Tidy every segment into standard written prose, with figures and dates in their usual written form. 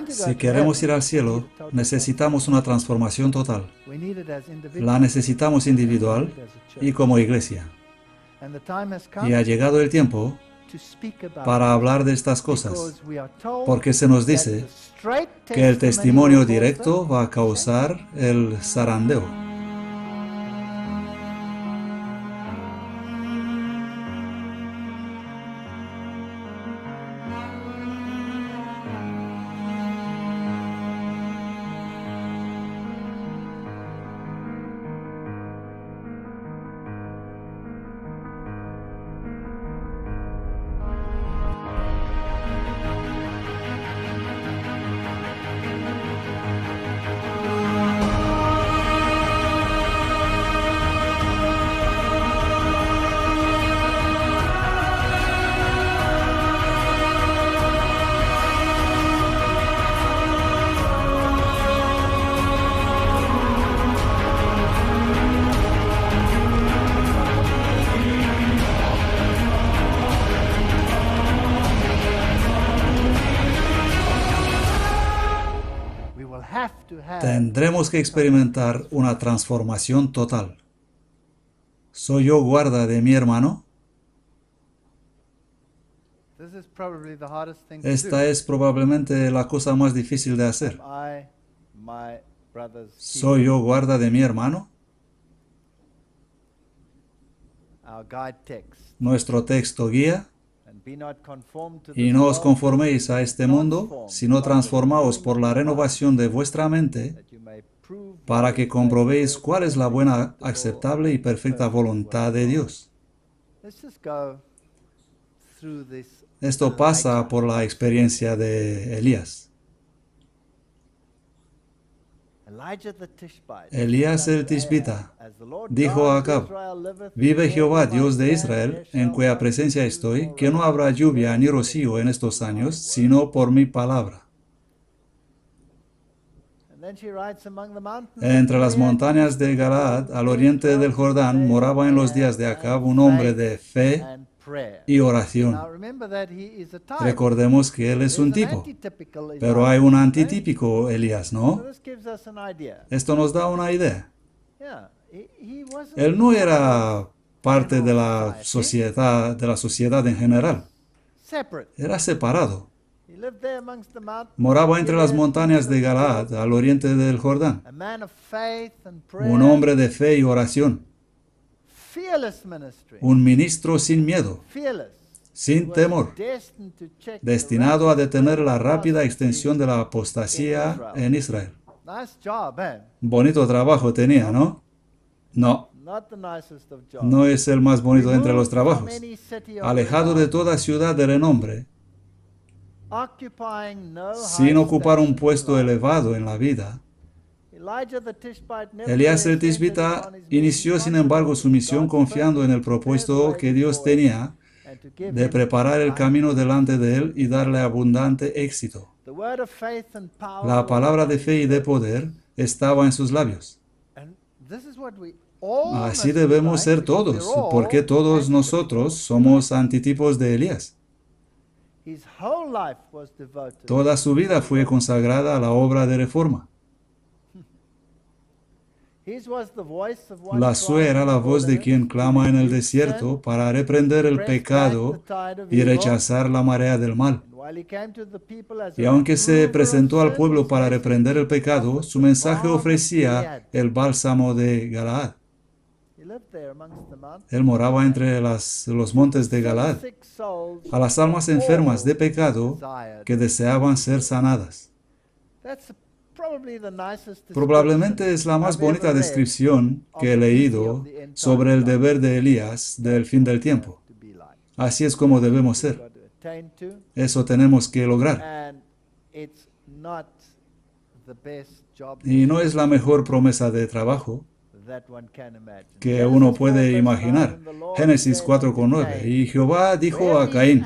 Si queremos ir al cielo, necesitamos una transformación total. La necesitamos individual y como iglesia. Y ha llegado el tiempo para hablar de estas cosas, porque se nos dice que el testimonio directo va a causar el zarandeo. Tendremos que experimentar una transformación total. ¿Soy yo guarda de mi hermano? Esta es probablemente la cosa más difícil de hacer. ¿Soy yo guarda de mi hermano? Nuestro texto guía: y no os conforméis a este mundo, sino transformaos por la renovación de vuestra mente, para que comprobéis cuál es la buena, aceptable y perfecta voluntad de Dios. Esto pasa por la experiencia de Elías. Elías el Tishbita dijo a Acab: vive Jehová, Dios de Israel, en cuya presencia estoy, que no habrá lluvia ni rocío en estos años, sino por mi palabra. Entre las montañas de Galaad, al oriente del Jordán, moraba en los días de Acab un hombre de fe y oración. Recordemos que él es un tipo, pero hay un antitípico Elías, ¿no? Esto nos da una idea. Él no era parte de la sociedad en general. Era separado. Moraba entre las montañas de Galaad, al oriente del Jordán. Un hombre de fe y oración. Un ministro sin miedo, sin temor, destinado a detener la rápida extensión de la apostasía en Israel. Bonito trabajo tenía, ¿no? No, no es el más bonito entre los trabajos. Alejado de toda ciudad de renombre, sin ocupar un puesto elevado en la vida, Elías el Tishbita inició, sin embargo, su misión confiando en el propósito que Dios tenía de preparar el camino delante de él y darle abundante éxito. La palabra de fe y de poder estaba en sus labios. Así debemos ser todos, porque todos nosotros somos antitipos de Elías. Toda su vida fue consagrada a la obra de reforma. La suya era la voz de quien clama en el desierto para reprender el pecado y rechazar la marea del mal. Y aunque se presentó al pueblo para reprender el pecado, su mensaje ofrecía el bálsamo de Galaad. Él moraba entre los montes de Galaad, a las almas enfermas de pecado que deseaban ser sanadas. Probablemente es la más bonita descripción que he leído sobre el deber de Elías del fin del tiempo. Así es como debemos ser. Eso tenemos que lograr. Y no es la mejor promesa de trabajo que uno puede imaginar. Génesis 4:9. Y Jehová dijo a Caín: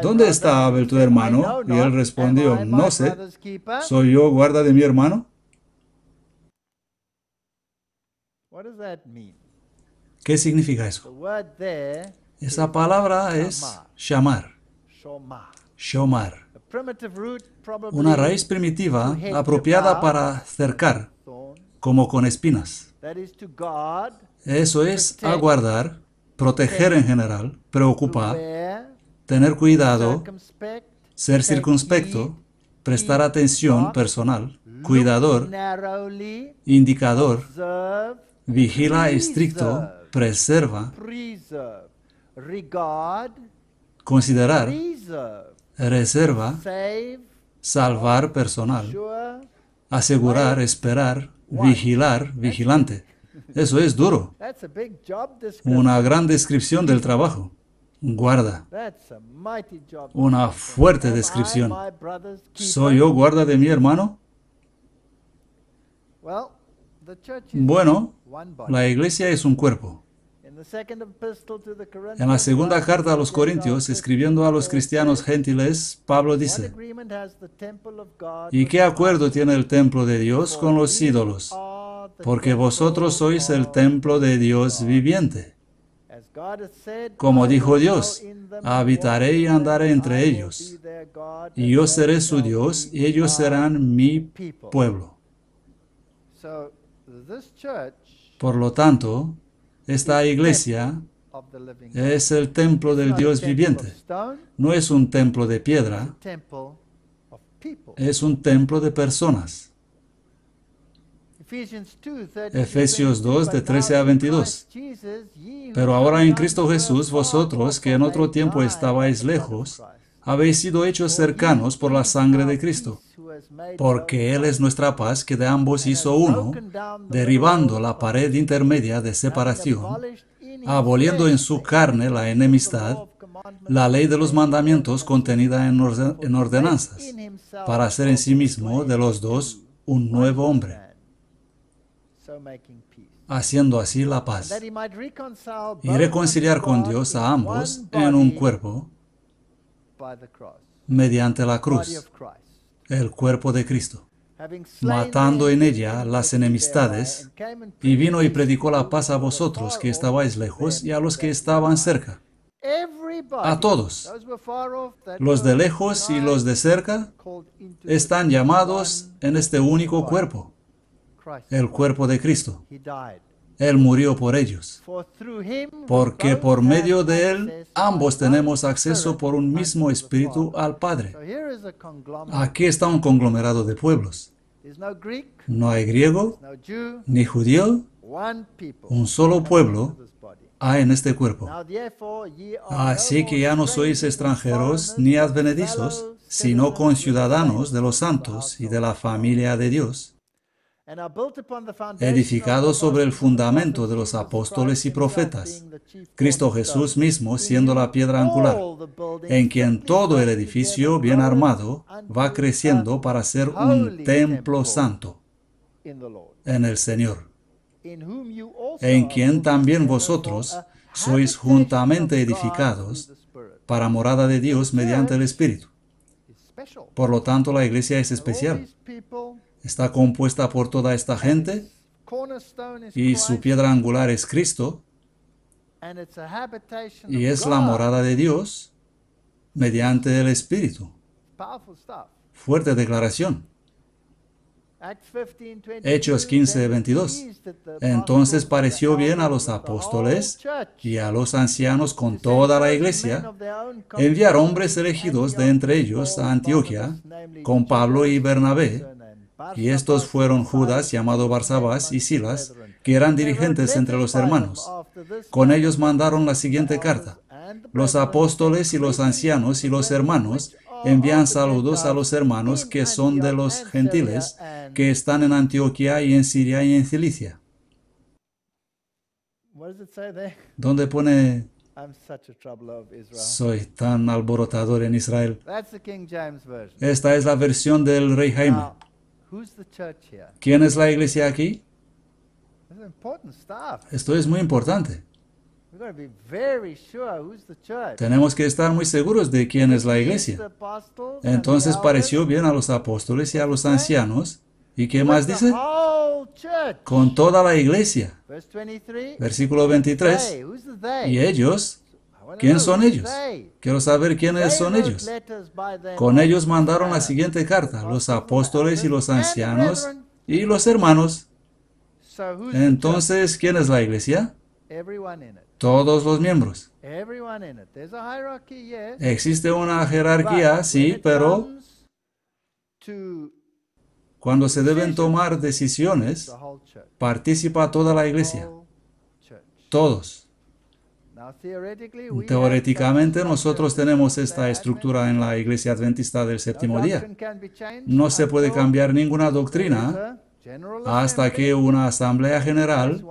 ¿dónde está Abel tu hermano? Y él respondió: no sé. ¿Soy yo guarda de mi hermano? ¿Qué significa eso? Esa palabra es shamar. Shomar. Una raíz primitiva apropiada para cercar, como con espinas. Eso es aguardar, proteger en general, preocupar, tener cuidado, ser circunspecto, prestar atención personal, cuidador, indicador, vigila estricto, preserva, considerar, reserva, salvar personal, asegurar, esperar, vigilar, vigilante. Eso es duro. Una gran descripción del trabajo. Guarda. Una fuerte descripción. ¿Soy yo guarda de mi hermano? Bueno, la iglesia es un cuerpo. En la segunda carta a los Corintios, escribiendo a los cristianos gentiles, Pablo dice: ¿y qué acuerdo tiene el templo de Dios con los ídolos? Porque vosotros sois el templo de Dios viviente. Como dijo Dios, habitaré y andaré entre ellos, y yo seré su Dios, y ellos serán mi pueblo. Por lo tanto, esta iglesia es el templo del Dios viviente. No es un templo de piedra, es un templo de personas. Efesios 2, de 13 a 22. Pero ahora en Cristo Jesús, vosotros, que en otro tiempo estabais lejos, habéis sido hechos cercanos por la sangre de Cristo, porque Él es nuestra paz, que de ambos hizo uno, derribando la pared intermedia de separación, aboliendo en su carne la enemistad, la ley de los mandamientos contenida en ordenanzas, para hacer en sí mismo de los dos un nuevo hombre, haciendo así la paz, y reconciliar con Dios a ambos en un cuerpo mediante la cruz, el cuerpo de Cristo, matando en ella las enemistades, y vino y predicó la paz a vosotros que estabais lejos y a los que estaban cerca. A todos, los de lejos y los de cerca, están llamados en este único cuerpo, el cuerpo de Cristo. Él murió por ellos, porque por medio de Él ambos tenemos acceso por un mismo Espíritu al Padre. Aquí está un conglomerado de pueblos. No hay griego ni judío, un solo pueblo hay en este cuerpo. Así que ya no sois extranjeros ni advenedizos, sino conciudadanos de los santos y de la familia de Dios, edificados sobre el fundamento de los apóstoles y profetas, Cristo Jesús mismo siendo la piedra angular, en quien todo el edificio bien armado va creciendo para ser un templo santo en el Señor, en quien también vosotros sois juntamente edificados para morada de Dios mediante el Espíritu. Por lo tanto, la iglesia es especial. Está compuesta por toda esta gente, y su piedra angular es Cristo, y es la morada de Dios mediante el Espíritu. Fuerte declaración. Hechos 15, 22. Entonces pareció bien a los apóstoles y a los ancianos con toda la iglesia enviar hombres elegidos de entre ellos a Antioquía con Pablo y Bernabé, y estos fueron Judas, llamado Barsabás, y Silas, que eran dirigentes entre los hermanos. Con ellos mandaron la siguiente carta: los apóstoles y los ancianos y los hermanos envían saludos a los hermanos que son de los gentiles, que están en Antioquía y en Siria y en Cilicia. ¿Dónde pone soy tan alborotador en Israel? Esta es la versión del Rey Jaime. ¿Quién es la iglesia aquí? Esto es muy importante. Tenemos que estar muy seguros de quién es la iglesia. Entonces pareció bien a los apóstoles y a los ancianos. ¿Y qué más dice? Con toda la iglesia. Versículo 23. Y ellos, ¿Quién son ellos? Quiero saber quiénes son ellos. Con ellos mandaron la siguiente carta: los apóstoles y los ancianos y los hermanos. Entonces, ¿quién es la iglesia? Todos los miembros. Existe una jerarquía, sí, pero cuando se deben tomar decisiones, participa toda la iglesia. Todos. Teóricamente, nosotros tenemos esta estructura en la Iglesia Adventista del Séptimo Día. No se puede cambiar ninguna doctrina hasta que una asamblea general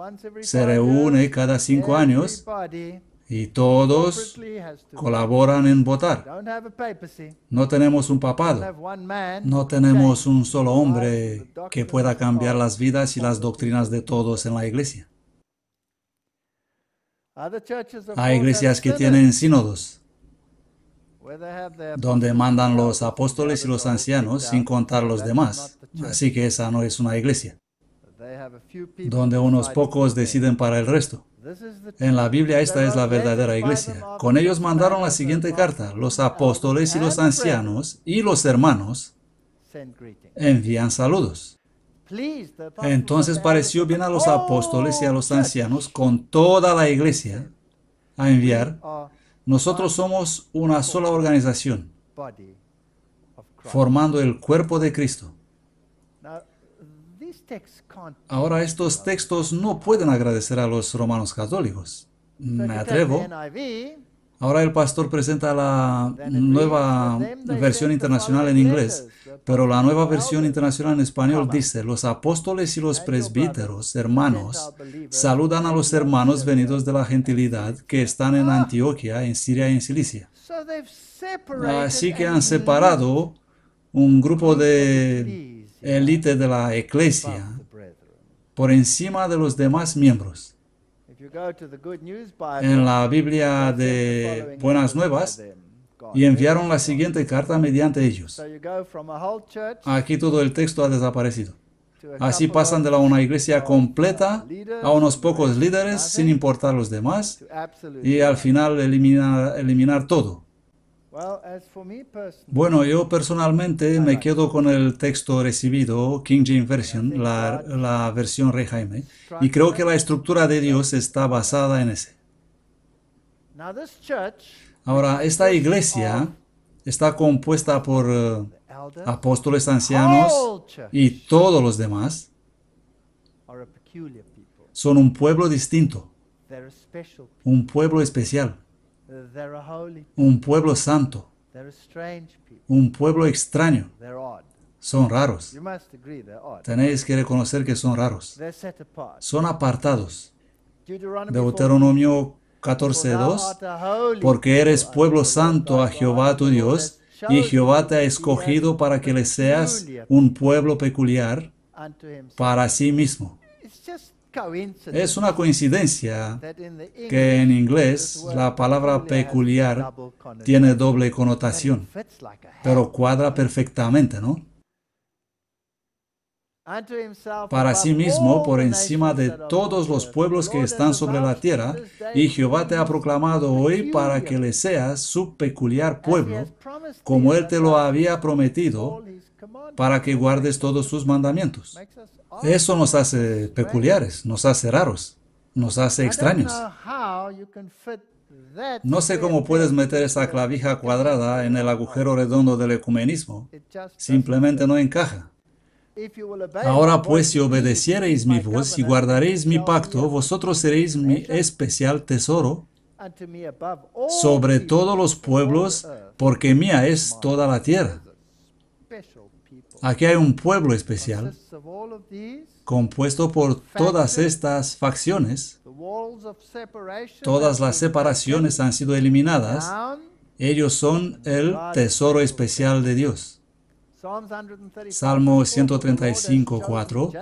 se reúne cada 5 años y todos colaboran en votar. No tenemos un papado. No tenemos un solo hombre que pueda cambiar las vidas y las doctrinas de todos en la iglesia. Hay iglesias que tienen sínodos, donde mandan los apóstoles y los ancianos sin contar los demás. Así que esa no es una iglesia, donde unos pocos deciden para el resto. En la Biblia esta es la verdadera iglesia. Con ellos mandaron la siguiente carta: los apóstoles y los ancianos y los hermanos envían saludos. Entonces pareció bien a los apóstoles y a los ancianos con toda la iglesia a enviar. Nosotros somos una sola organización, formando el cuerpo de Cristo. Ahora, estos textos no pueden agradecer a los romanos católicos. Me atrevo. Ahora el pastor presenta la nueva versión internacional en inglés, pero la nueva versión internacional en español dice: los apóstoles y los presbíteros, hermanos, saludan a los hermanos venidos de la gentilidad que están en Antioquía, en Siria y en Cilicia. Así que han separado un grupo de élite de la iglesia por encima de los demás miembros. En la Biblia de Buenas Nuevas, y enviaron la siguiente carta mediante ellos. Aquí todo el texto ha desaparecido. Así pasan de una iglesia completa a unos pocos líderes sin importar los demás y al final eliminar todo. Bueno, yo personalmente me quedo con el texto recibido, King James Version, la versión Rey Jaime, y creo que la estructura de Dios está basada en ese. Ahora, esta iglesia está compuesta por apóstoles, ancianos y todos los demás. Son un pueblo distinto, un pueblo especial, un pueblo santo, un pueblo extraño. Son raros. Tenéis que reconocer que son raros. Son apartados. Deuteronomio 14:2, porque eres pueblo santo a Jehová tu Dios, y Jehová te ha escogido para que le seas un pueblo peculiar para sí mismo. Es una coincidencia que en inglés la palabra peculiar tiene doble connotación, pero cuadra perfectamente, ¿no? Para sí mismo, por encima de todos los pueblos que están sobre la tierra, y Jehová te ha proclamado hoy para que le seas su peculiar pueblo, como Él te lo había prometido, para que guardes todos sus mandamientos. Eso nos hace peculiares, nos hace raros, nos hace extraños. No sé cómo puedes meter esa clavija cuadrada en el agujero redondo del ecumenismo. Simplemente no encaja. Ahora pues, si obedeciereis mi voz y guardaréis mi pacto, vosotros seréis mi especial tesoro sobre todos los pueblos, porque mía es toda la tierra. Aquí hay un pueblo especial, compuesto por todas estas facciones. Todas las separaciones han sido eliminadas. Ellos son el tesoro especial de Dios. Salmo 135:4,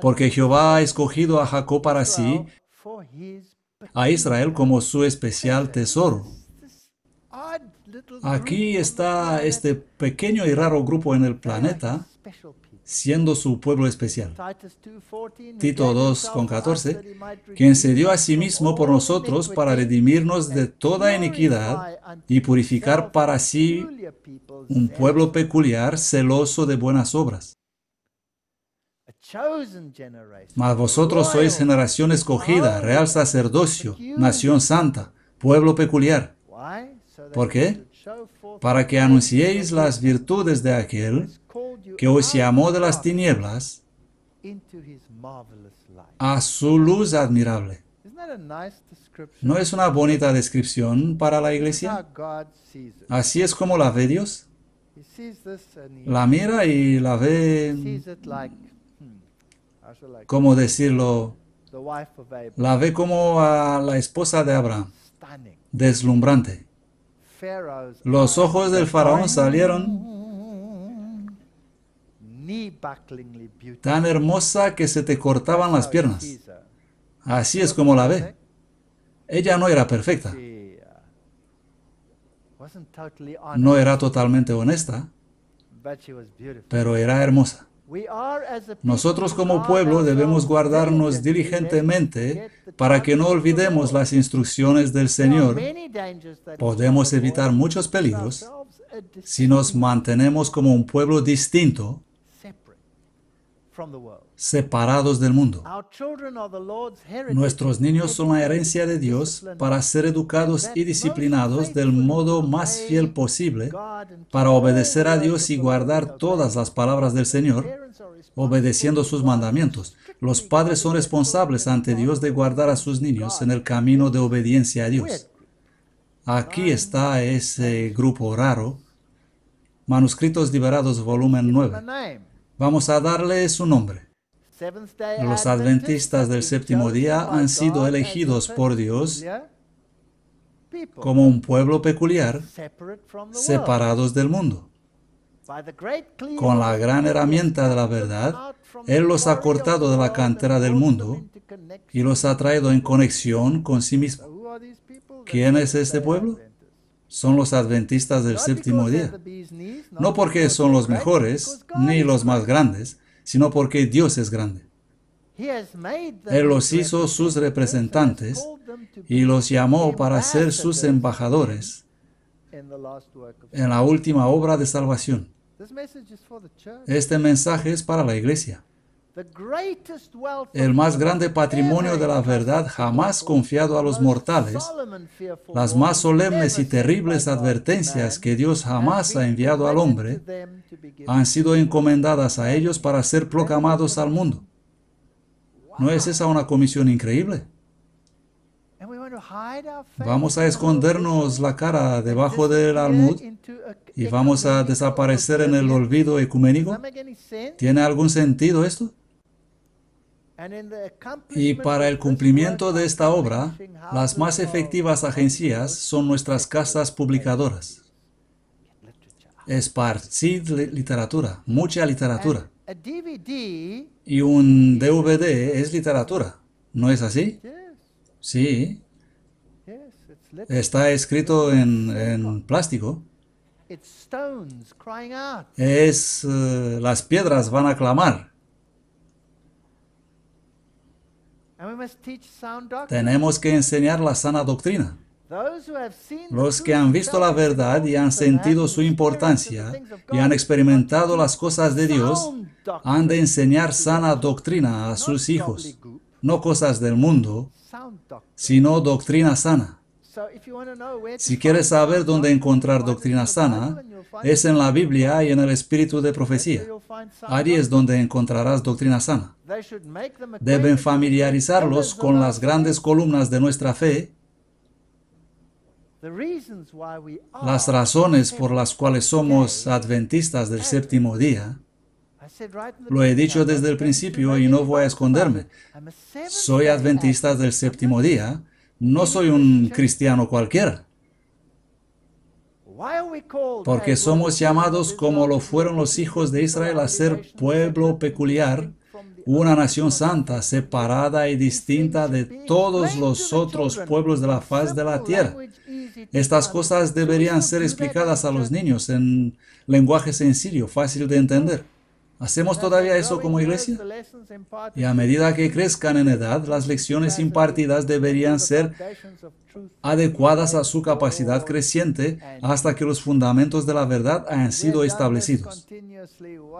porque Jehová ha escogido a Jacob para sí, a Israel como su especial tesoro. Aquí está este pequeño y raro grupo en el planeta, siendo su pueblo especial. Tito 2:14, quien quien se dio a sí mismo por nosotros para redimirnos de toda iniquidad y purificar para sí un pueblo peculiar, celoso de buenas obras. Mas vosotros sois generación escogida, real sacerdocio, nación santa, pueblo peculiar. ¿Por qué? Para que anunciéis las virtudes de aquel que os llamó de las tinieblas a su luz admirable. ¿No es una bonita descripción para la iglesia? Así es como la ve Dios. La mira y la ve, ¿cómo decirlo? La ve como a la esposa de Abraham, deslumbrante. Los ojos del faraón salieron tan hermosa que se te cortaban las piernas. Así es como la ve. Ella no era perfecta, no era totalmente honesta, pero era hermosa. Nosotros como pueblo debemos guardarnos diligentemente para que no olvidemos las instrucciones del Señor. Podemos evitar muchos peligros si nos mantenemos como un pueblo distinto, separados del mundo. Nuestros niños son la herencia de Dios para ser educados y disciplinados del modo más fiel posible para obedecer a Dios y guardar todas las palabras del Señor, obedeciendo sus mandamientos. Los padres son responsables ante Dios de guardar a sus niños en el camino de obediencia a Dios. Aquí está ese grupo raro, Manuscritos Liberados, volumen 9. Vamos a darle su nombre. Los adventistas del séptimo día han sido elegidos por Dios como un pueblo peculiar, separados del mundo. Con la gran herramienta de la verdad, Él los ha cortado de la cantera del mundo y los ha traído en conexión con sí mismo. ¿Quién es este pueblo? Son los adventistas del séptimo día. No porque son los mejores, ni los más grandes, sino porque Dios es grande. Él los hizo sus representantes y los llamó para ser sus embajadores en la última obra de salvación. Este mensaje es para la iglesia. El más grande patrimonio de la verdad jamás confiado a los mortales, las más solemnes y terribles advertencias que Dios jamás ha enviado al hombre, han sido encomendadas a ellos para ser proclamados al mundo. ¿No es esa una comisión increíble? Vamos a escondernos la cara debajo del almud y vamos a desaparecer en el olvido ecuménico. ¿Tiene algún sentido esto? Y para el cumplimiento de esta obra, las más efectivas agencias son nuestras casas publicadoras. Esparcid literatura, mucha literatura. Y un DVD es literatura, ¿no es así? Sí. Está escrito en plástico. Las piedras van a clamar. Tenemos que enseñar la sana doctrina. Los que han visto la verdad y han sentido su importancia y han experimentado las cosas de Dios, han de enseñar sana doctrina a sus hijos. No cosas del mundo, sino doctrina sana. Si quieres saber dónde encontrar doctrina sana, es en la Biblia y en el espíritu de profecía. Allí es donde encontrarás doctrina sana. Deben familiarizarlos con las grandes columnas de nuestra fe, las razones por las cuales somos adventistas del séptimo día. Lo he dicho desde el principio y no voy a esconderme. Soy adventista del séptimo día. No soy un cristiano cualquiera. Porque somos llamados como lo fueron los hijos de Israel a ser pueblo peculiar, una nación santa, separada y distinta de todos los otros pueblos de la faz de la tierra. Estas cosas deberían ser explicadas a los niños en lenguaje sencillo, fácil de entender. ¿Hacemos todavía eso como iglesia? Y a medida que crezcan en edad, las lecciones impartidas deberían ser adecuadas a su capacidad creciente hasta que los fundamentos de la verdad hayan sido establecidos.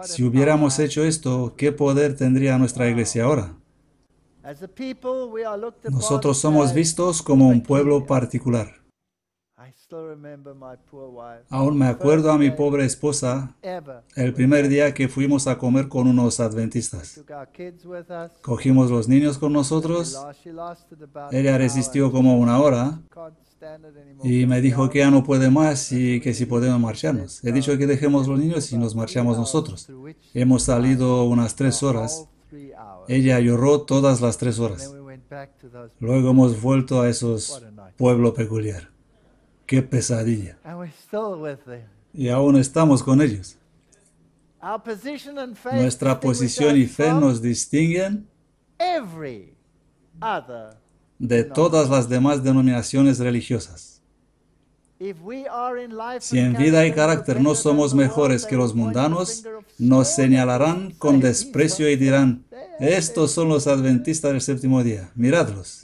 Si hubiéramos hecho esto, ¿qué poder tendría nuestra iglesia ahora? Nosotros somos vistos como un pueblo particular. Aún me acuerdo a mi pobre esposa el primer día que fuimos a comer con unos adventistas. Cogimos los niños con nosotros. Ella resistió como una hora y me dijo que ya no puede más y que si podemos marcharnos. He dicho que dejemos los niños y nos marchamos nosotros. Hemos salido unas 3 horas. Ella lloró todas las 3 horas. Luego hemos vuelto a esos pueblo peculiar. ¡Qué pesadilla! Y aún estamos con ellos. Nuestra posición y fe nos distinguen de todas las demás denominaciones religiosas. Si en vida y carácter no somos mejores que los mundanos, nos señalarán con desprecio y dirán: estos son los adventistas del séptimo día, miradlos.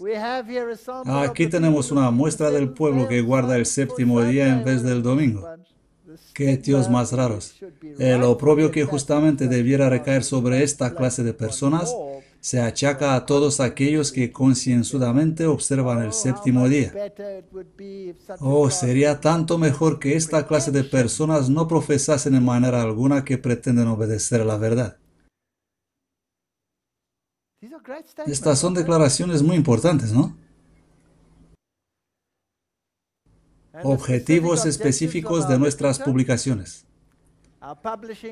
Aquí tenemos una muestra del pueblo que guarda el séptimo día en vez del domingo. ¡Qué tíos más raros! El oprobio que justamente debiera recaer sobre esta clase de personas se achaca a todos aquellos que concienzudamente observan el séptimo día. Oh, sería tanto mejor que esta clase de personas no profesasen en manera alguna que pretenden obedecer a la verdad. Estas son declaraciones muy importantes, ¿no? Objetivos específicos de nuestras publicaciones.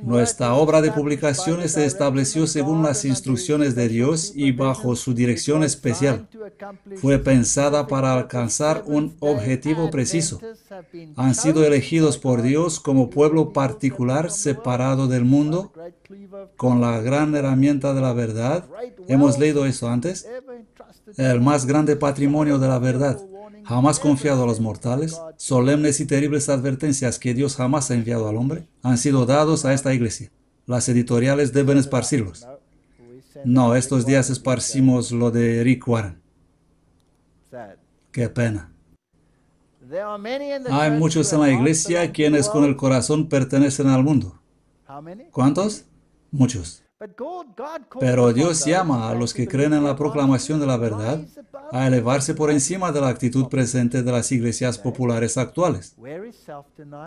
Nuestra obra de publicaciones se estableció según las instrucciones de Dios y bajo su dirección especial. Fue pensada para alcanzar un objetivo preciso. Han sido elegidos por Dios como pueblo particular separado del mundo con la gran herramienta de la verdad. ¿Hemos leído eso antes? El más grande patrimonio de la verdad, jamás confiado a los mortales, solemnes y terribles advertencias que Dios jamás ha enviado al hombre, han sido dados a esta iglesia. Las editoriales deben esparcirlos. No, estos días esparcimos lo de Rick Warren. Qué pena. Hay muchos en la iglesia quienes con el corazón pertenecen al mundo. ¿Cuántos? Muchos. Pero Dios llama a los que creen en la proclamación de la verdad a elevarse por encima de la actitud presente de las iglesias populares actuales.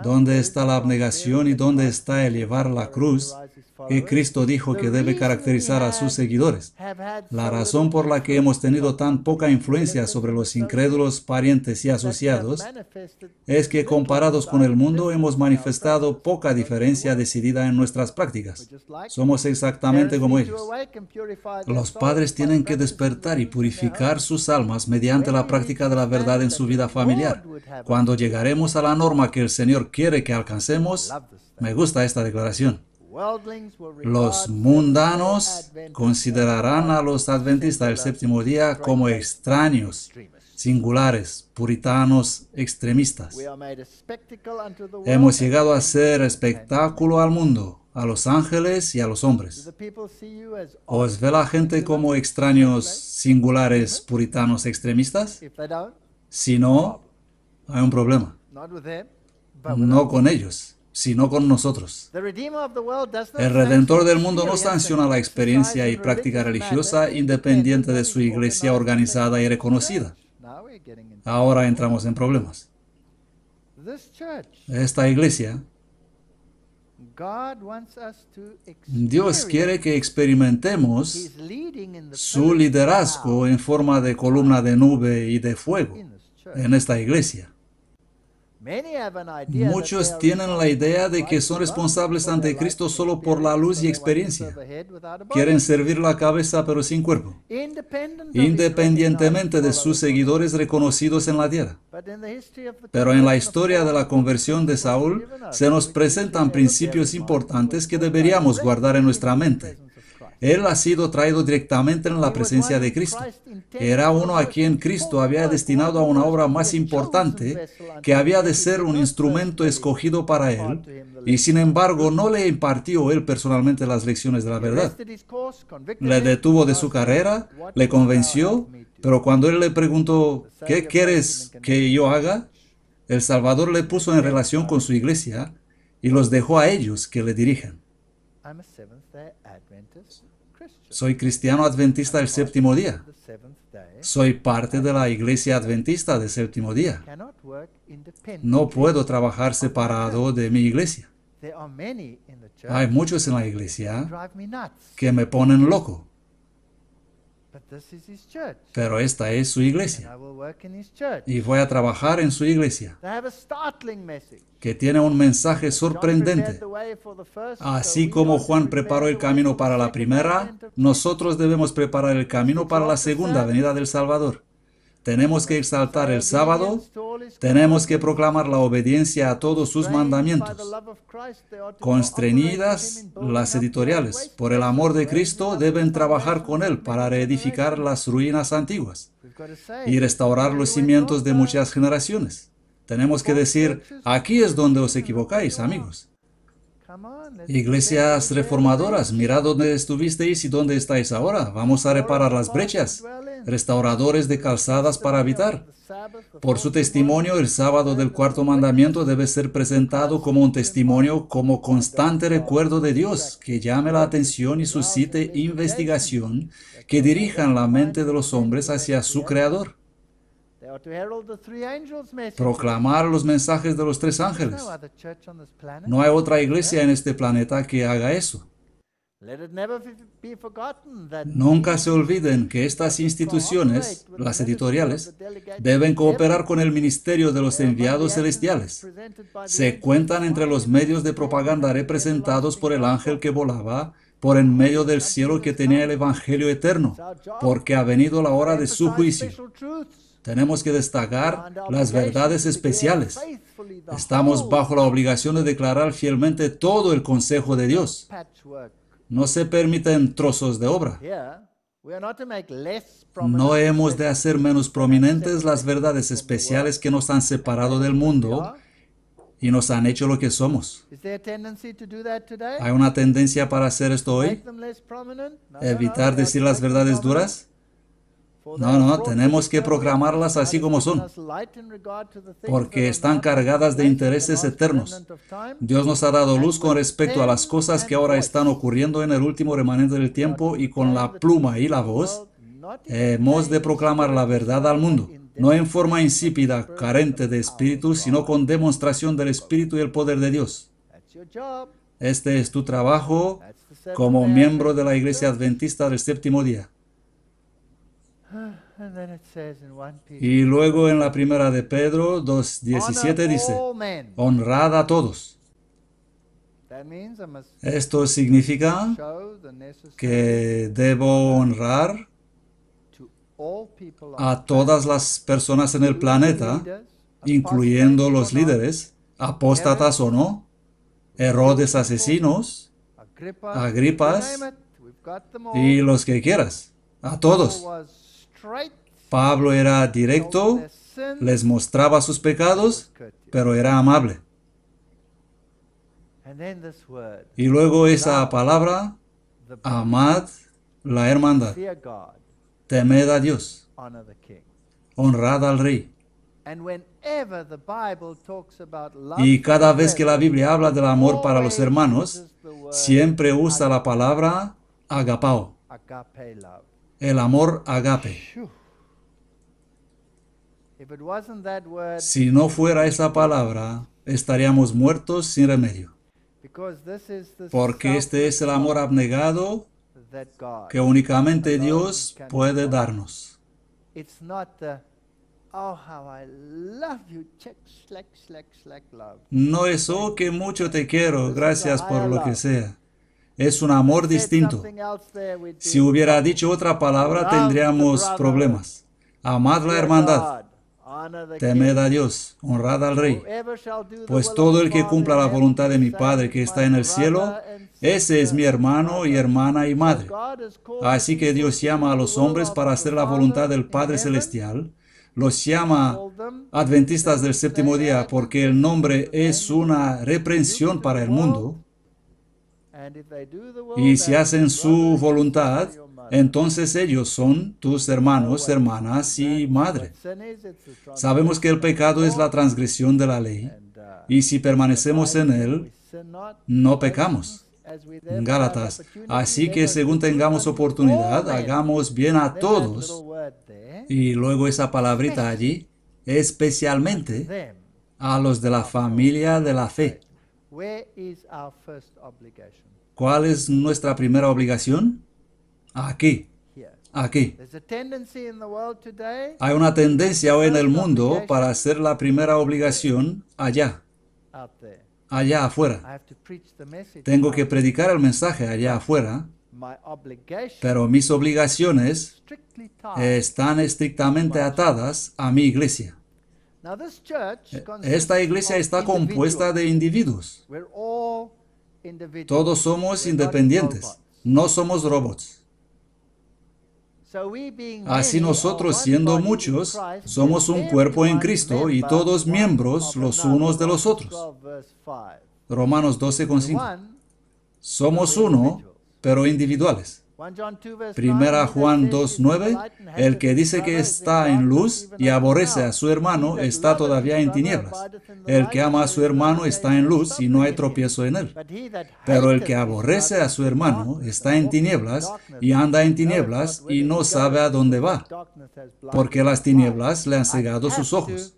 ¿Dónde está la abnegación y dónde está el llevar la cruz que Cristo dijo que debe caracterizar a sus seguidores? La razón por la que hemos tenido tan poca influencia sobre los incrédulos, parientes y asociados es que comparados con el mundo hemos manifestado poca diferencia decidida en nuestras prácticas. Somos exactamente como ellos. Los padres tienen que despertar y purificar sus almas mediante la práctica de la verdad en su vida familiar. Cuando llegaremos a la norma que el Señor quiere que alcancemos, me gusta esta declaración. Los mundanos considerarán a los adventistas del séptimo día como extraños, singulares, puritanos, extremistas. Hemos llegado a ser espectáculo al mundo, a los ángeles y a los hombres. ¿Os ve la gente como extraños, singulares, puritanos, extremistas? Si no, hay un problema. No con ellos, sino con nosotros. El Redentor del mundo no sanciona la experiencia y práctica religiosa independiente de su iglesia organizada y reconocida. Ahora entramos en problemas. Esta iglesia, Dios quiere que experimentemos su liderazgo en forma de columna de nube y de fuego en esta iglesia. Muchos tienen la idea de que son responsables ante Cristo solo por la luz y experiencia. Quieren servir la cabeza pero sin cuerpo, independientemente de sus seguidores reconocidos en la tierra. Pero en la historia de la conversión de Saúl se nos presentan principios importantes que deberíamos guardar en nuestra mente. Él ha sido traído directamente en la presencia de Cristo. Era uno a quien Cristo había destinado a una obra más importante, que había de ser un instrumento escogido para él, y sin embargo no le impartió él personalmente las lecciones de la verdad. Le detuvo de su carrera, le convenció, pero cuando él le preguntó, ¿qué quieres que yo haga?, el Salvador le puso en relación con su iglesia y los dejó a ellos que le dirijan. Soy cristiano adventista del séptimo día. Soy parte de la iglesia adventista del séptimo día. No puedo trabajar separado de mi iglesia. Hay muchos en la iglesia que me ponen loco. Pero esta es su iglesia. Y voy a trabajar en su iglesia, que tiene un mensaje sorprendente. Así como Juan preparó el camino para la primera, nosotros debemos preparar el camino para la segunda venida del Salvador. Tenemos que exaltar el sábado, tenemos que proclamar la obediencia a todos sus mandamientos. Constreñidas las editoriales, por el amor de Cristo, deben trabajar con Él para reedificar las ruinas antiguas y restaurar los cimientos de muchas generaciones. Tenemos que decir, aquí es donde os equivocáis, amigos. Iglesias reformadoras, mirad dónde estuvisteis y dónde estáis ahora. Vamos a reparar las brechas. Restauradores de calzadas para habitar. Por su testimonio, el sábado del cuarto mandamiento debe ser presentado como un testimonio, como constante recuerdo de Dios, que llame la atención y suscite investigación, que dirijan la mente de los hombres hacia su Creador. Proclamar los mensajes de los tres ángeles. No hay otra iglesia en este planeta que haga eso. Nunca se olviden que estas instituciones, las editoriales, deben cooperar con el ministerio de los enviados celestiales. Se cuentan entre los medios de propaganda representados por el ángel que volaba por en medio del cielo, que tenía el evangelio eterno, porque ha venido la hora de su juicio. Tenemos que destacar las verdades especiales. Estamos bajo la obligación de declarar fielmente todo el consejo de Dios. No se permiten trozos de obra. No hemos de hacer menos prominentes las verdades especiales que nos han separado del mundo y nos han hecho lo que somos. ¿Hay una tendencia para hacer esto hoy? ¿Evitar decir las verdades duras? No, tenemos que proclamarlas así como son, porque están cargadas de intereses eternos. Dios nos ha dado luz con respecto a las cosas que ahora están ocurriendo en el último remanente del tiempo, y con la pluma y la voz hemos de proclamar la verdad al mundo, no en forma insípida, carente de espíritu, sino con demostración del espíritu y el poder de Dios. Este es tu trabajo como miembro de la Iglesia Adventista del séptimo día. Y luego en la primera de Pedro 2:17 dice, honrad a todos. Esto significa que debo honrar a todas las personas en el planeta, incluyendo los líderes, apóstatas o no, Herodes asesinos, Agripas y los que quieras, a todos. Pablo era directo, les mostraba sus pecados, pero era amable. Y luego esa palabra, amad la hermandad, temed a Dios, honrad al Rey. Y cada vez que la Biblia habla del amor para los hermanos, siempre usa la palabra agapao, el amor agape. Si no fuera esa palabra, estaríamos muertos sin remedio. Porque este es el amor abnegado que únicamente Dios puede darnos. No es, oh, que mucho te quiero, gracias por lo que sea. Es un amor distinto. Si hubiera dicho otra palabra, tendríamos problemas. Amad la hermandad, temed a Dios, honrad al Rey. Pues todo el que cumpla la voluntad de mi Padre que está en el cielo, ese es mi hermano y hermana y madre. Así que Dios llama a los hombres para hacer la voluntad del Padre Celestial. Los llama adventistas del séptimo día porque el nombre es una reprensión para el mundo. Y si hacen su voluntad, entonces ellos son tus hermanos, hermanas y madre. Sabemos que el pecado es la transgresión de la ley, y si permanecemos en él, no pecamos. Gálatas. Así que según tengamos oportunidad, hagamos bien a todos. Y luego esa palabrita allí, especialmente a los de la familia de la fe. ¿Cuál es nuestra primera obligación? Aquí. Aquí. Hay una tendencia hoy en el mundo para hacer la primera obligación allá. Allá afuera. Tengo que predicar el mensaje allá afuera, pero mis obligaciones están estrictamente atadas a mi iglesia. Esta iglesia está compuesta de individuos. Todos somos independientes, no somos robots. Así nosotros, siendo muchos, somos un cuerpo en Cristo y todos miembros los unos de los otros. Romanos 12,5. Somos uno, pero individuales. Primera Juan 2,9. El que dice que está en luz y aborrece a su hermano está todavía en tinieblas. El que ama a su hermano está en luz y no hay tropiezo en él. Pero el que aborrece a su hermano está en tinieblas y anda en tinieblas y no sabe a dónde va, porque las tinieblas le han cegado sus ojos.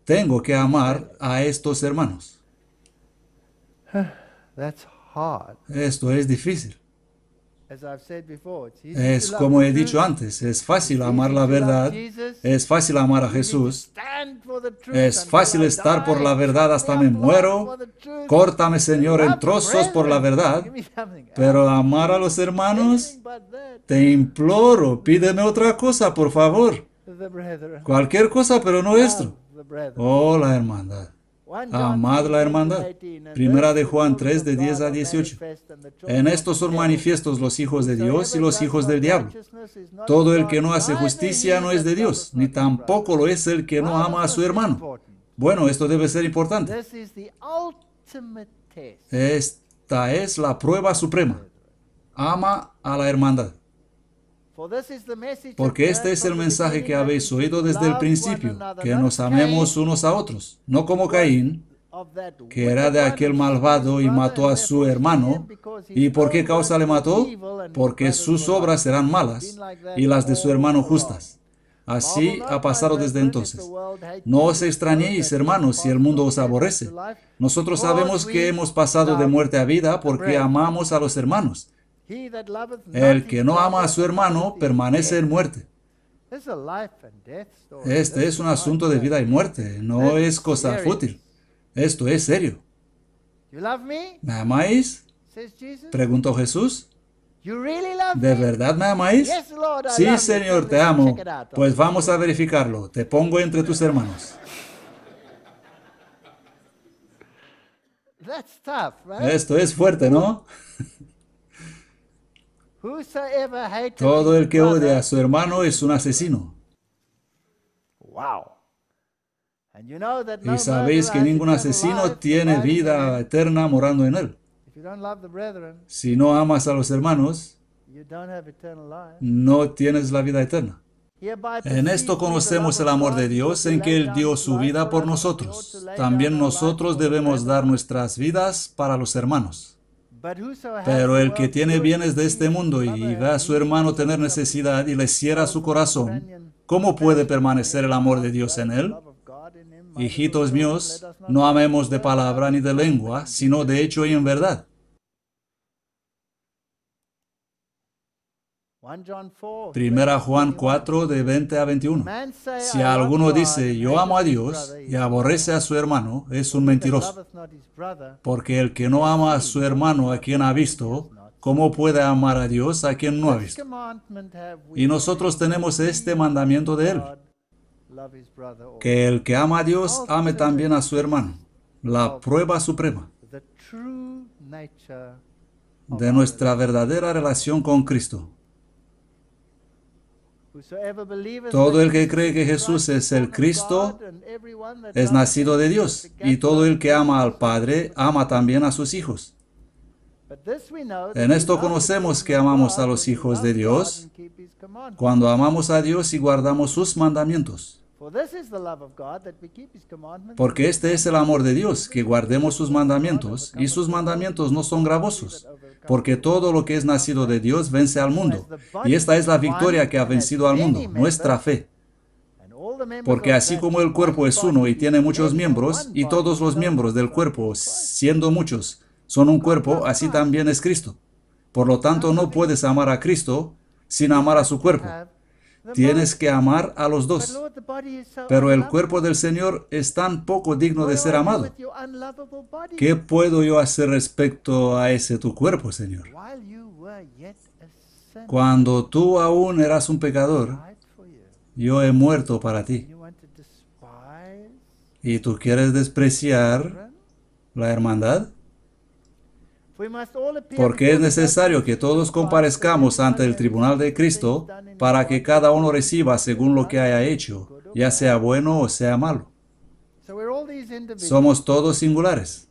Tengo que amar a estos hermanos. Esto es difícil. Es como he dicho antes, es fácil amar la verdad, es fácil amar a Jesús, es fácil estar por la verdad hasta me muero, córtame Señor en trozos por la verdad, pero amar a los hermanos, te imploro, pídeme otra cosa, por favor, cualquier cosa, pero no esto. Oh, la hermandad. Amad la hermandad. Primera de Juan 3, de 10 a 18. En esto son manifiestos los hijos de Dios y los hijos del diablo. Todo el que no hace justicia no es de Dios, ni tampoco lo es el que no ama a su hermano. Bueno, esto debe ser importante. Esta es la prueba suprema. Ama a la hermandad. Porque este es el mensaje que habéis oído desde el principio, que nos amemos unos a otros, no como Caín, que era de aquel malvado y mató a su hermano. ¿Y por qué causa le mató? Porque sus obras eran malas y las de su hermano justas. Así ha pasado desde entonces. No os extrañéis, hermanos, si el mundo os aborrece. Nosotros sabemos que hemos pasado de muerte a vida porque amamos a los hermanos. El que no ama a su hermano permanece en muerte. Este es un asunto de vida y muerte, no es cosa fútil. Esto es serio. ¿Me amáis?, preguntó Jesús. ¿De verdad me amáis? Sí, Señor, te amo. Pues vamos a verificarlo. Te pongo entre tus hermanos. Esto es fuerte, ¿no? Todo el que odia a su hermano es un asesino. Y sabéis que ningún asesino tiene vida eterna morando en él. Si no amas a los hermanos, no tienes la vida eterna. En esto conocemos el amor de Dios, en que Él dio su vida por nosotros. También nosotros debemos dar nuestras vidas para los hermanos. Pero el que tiene bienes de este mundo y ve a su hermano tener necesidad y le cierra su corazón, ¿cómo puede permanecer el amor de Dios en él? Hijitos míos, no amemos de palabra ni de lengua, sino de hecho y en verdad. Primera Juan 4, de 20 a 21. Si alguno dice, yo amo a Dios, y aborrece a su hermano, es un mentiroso. Porque el que no ama a su hermano a quien ha visto, ¿cómo puede amar a Dios a quien no ha visto? Y nosotros tenemos este mandamiento de Él. Que el que ama a Dios ame también a su hermano. La prueba suprema de nuestra verdadera relación con Cristo. Todo el que cree que Jesús es el Cristo es nacido de Dios, y todo el que ama al Padre ama también a sus hijos. En esto conocemos que amamos a los hijos de Dios cuando amamos a Dios y guardamos sus mandamientos. Porque este es el amor de Dios, que guardemos sus mandamientos, y sus mandamientos no son gravosos, porque todo lo que es nacido de Dios vence al mundo. Y esta es la victoria que ha vencido al mundo, nuestra fe. Porque así como el cuerpo es uno y tiene muchos miembros, y todos los miembros del cuerpo, siendo muchos, son un cuerpo, así también es Cristo. Por lo tanto, no puedes amar a Cristo sin amar a su cuerpo. Tienes que amar a los dos. Pero el cuerpo del Señor es tan poco digno de ser amado. ¿Qué puedo yo hacer respecto a ese tu cuerpo, Señor? Cuando tú aún eras un pecador, yo he muerto para ti. ¿Y tú quieres despreciar la hermandad? Porque es necesario que todos comparezcamos ante el tribunal de Cristo para que cada uno reciba según lo que haya hecho, ya sea bueno o sea malo. Somos todos singulares.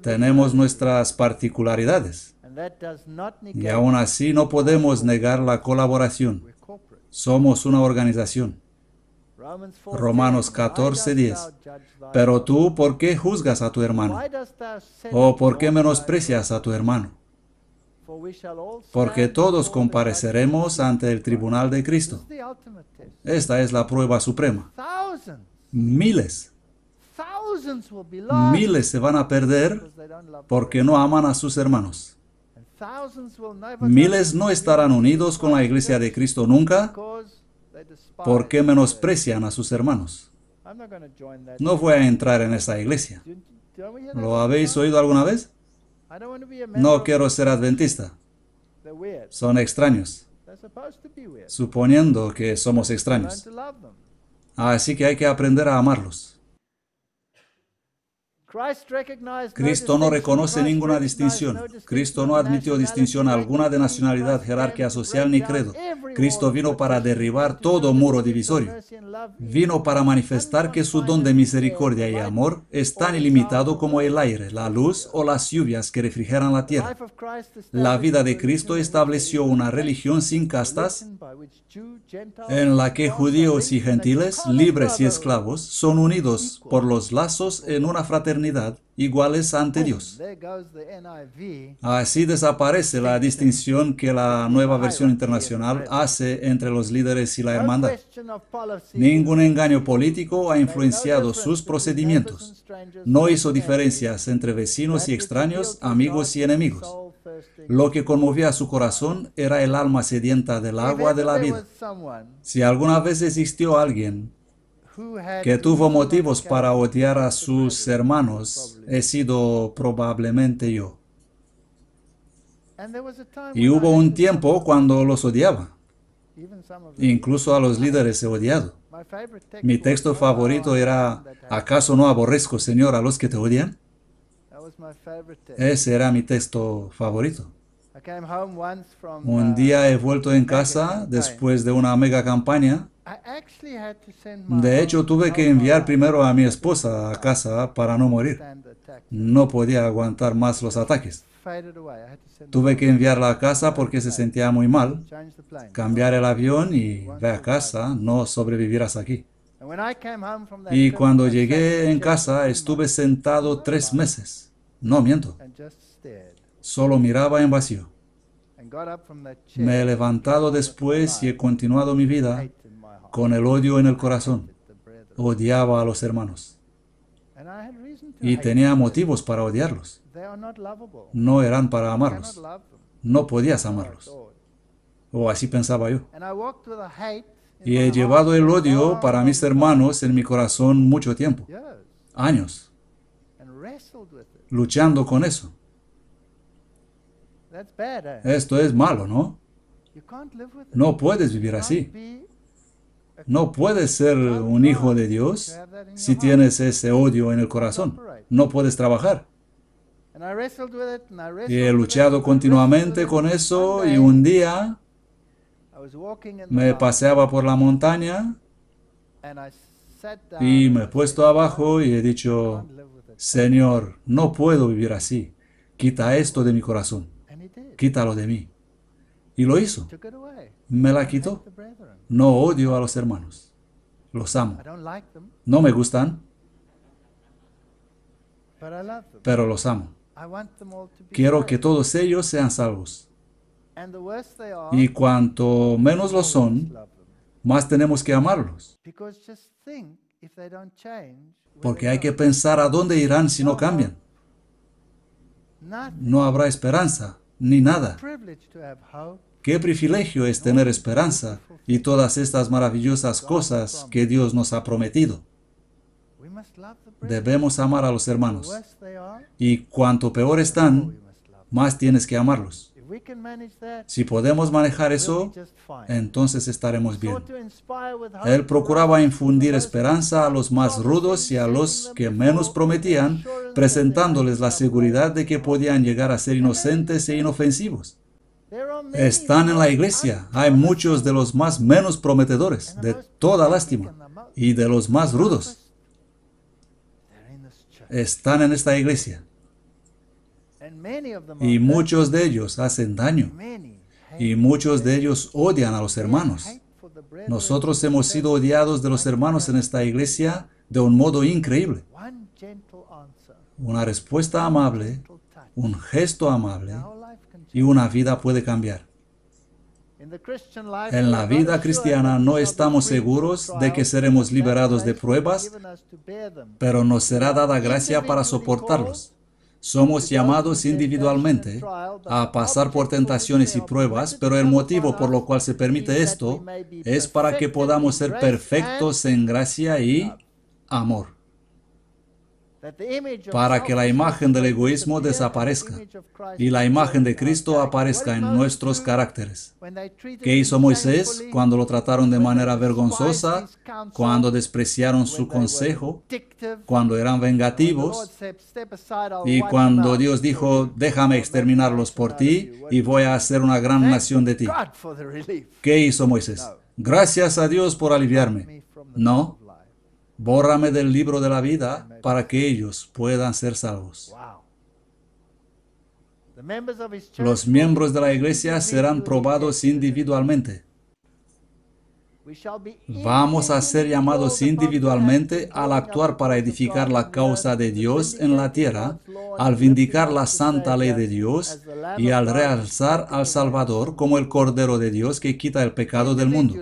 Tenemos nuestras particularidades. Y aún así no podemos negar la colaboración. Somos una organización. Romanos 14:10. Pero tú, ¿por qué juzgas a tu hermano? ¿O por qué menosprecias a tu hermano? Porque todos compareceremos ante el tribunal de Cristo. Esta es la prueba suprema. Miles se van a perder porque no aman a sus hermanos. Miles no estarán unidos con la iglesia de Cristo nunca porque menosprecian a sus hermanos. No voy a entrar en esa iglesia. ¿Lo habéis oído alguna vez? No quiero ser adventista. Son extraños, suponiendo que somos extraños. Así que hay que aprender a amarlos. Cristo no reconoce ninguna distinción. Cristo no admitió distinción alguna de nacionalidad, jerarquía social ni credo. Cristo vino para derribar todo muro divisorio. Vino para manifestar que su don de misericordia y amor es tan ilimitado como el aire, la luz o las lluvias que refrigeran la tierra. La vida de Cristo estableció una religión sin castas en la que judíos y gentiles, libres y esclavos, son unidos por los lazos en una fraternidad, iguales ante Dios. Así desaparece la distinción que la Nueva Versión Internacional hace entre los líderes y la hermandad. Ningún engaño político ha influenciado sus procedimientos. No hizo diferencias entre vecinos y extraños, amigos y enemigos. Lo que conmovía su corazón era el alma sedienta del agua de la vida. Si alguna vez existió alguien que tuvo motivos para odiar a sus hermanos, he sido probablemente yo. Y hubo un tiempo cuando los odiaba. Incluso a los líderes he odiado. Mi texto favorito era: ¿acaso no aborrezco, Señor, a los que te odian? Ese era mi texto favorito. Un día he vuelto en casa después de una mega campaña. De hecho, tuve que enviar primero a mi esposa a casa para no morir. No podía aguantar más los ataques. Tuve que enviarla a casa porque se sentía muy mal. Cambiar el avión y ve a casa, no sobrevivirás aquí. Y cuando llegué en casa, estuve sentado 3 meses. No miento. Solo miraba en vacío. Me he levantado después y he continuado mi vida con el odio en el corazón. Odiaba a los hermanos. Y tenía motivos para odiarlos. No eran para amarlos. No podías amarlos. O así pensaba yo. Y he llevado el odio para mis hermanos en mi corazón mucho tiempo. Años. Luchando con eso. Esto es malo, ¿no? No puedes vivir así. No puedes ser un hijo de Dios si tienes ese odio en el corazón. No puedes trabajar. Y he luchado continuamente con eso y un día me paseaba por la montaña y me he puesto abajo y he dicho, Señor, no puedo vivir así. Quita esto de mi corazón. Quítalo de mí. Y lo hizo. Me la quitó. No odio a los hermanos. Los amo. No me gustan, pero los amo. Quiero que todos ellos sean salvos. Y cuanto menos lo son, más tenemos que amarlos. Porque hay que pensar a dónde irán si no cambian. No habrá esperanza, ni nada. Qué privilegio es tener esperanza y todas estas maravillosas cosas que Dios nos ha prometido. Debemos amar a los hermanos. Y cuanto peor están, más tienes que amarlos. Si podemos manejar eso, entonces estaremos bien. Él procuraba infundir esperanza a los más rudos y a los que menos prometían, presentándoles la seguridad de que podían llegar a ser inocentes e inofensivos. Están en la iglesia. Hay muchos de los más menos prometedores, de toda lástima, y de los más rudos. Están en esta iglesia. Y muchos de ellos hacen daño. Y muchos de ellos odian a los hermanos. Nosotros hemos sido odiados de los hermanos en esta iglesia de un modo increíble. Una respuesta amable, un gesto amable, y una vida puede cambiar. En la vida cristiana no estamos seguros de que seremos liberados de pruebas, pero nos será dada gracia para soportarlos. Somos llamados individualmente a pasar por tentaciones y pruebas, pero el motivo por lo cual se permite esto es para que podamos ser perfectos en gracia y amor. Para que la imagen del egoísmo desaparezca y la imagen de Cristo aparezca en nuestros caracteres. ¿Qué hizo Moisés cuando lo trataron de manera vergonzosa, cuando despreciaron su consejo, cuando eran vengativos y cuando Dios dijo, déjame exterminarlos por ti y voy a hacer una gran nación de ti? ¿Qué hizo Moisés? Gracias a Dios por aliviarme. No. Bórrame del libro de la vida para que ellos puedan ser salvos. Los miembros de la iglesia serán probados individualmente. Vamos a ser llamados individualmente al actuar para edificar la causa de Dios en la tierra, al vindicar la santa ley de Dios y al realzar al Salvador como el Cordero de Dios que quita el pecado del mundo.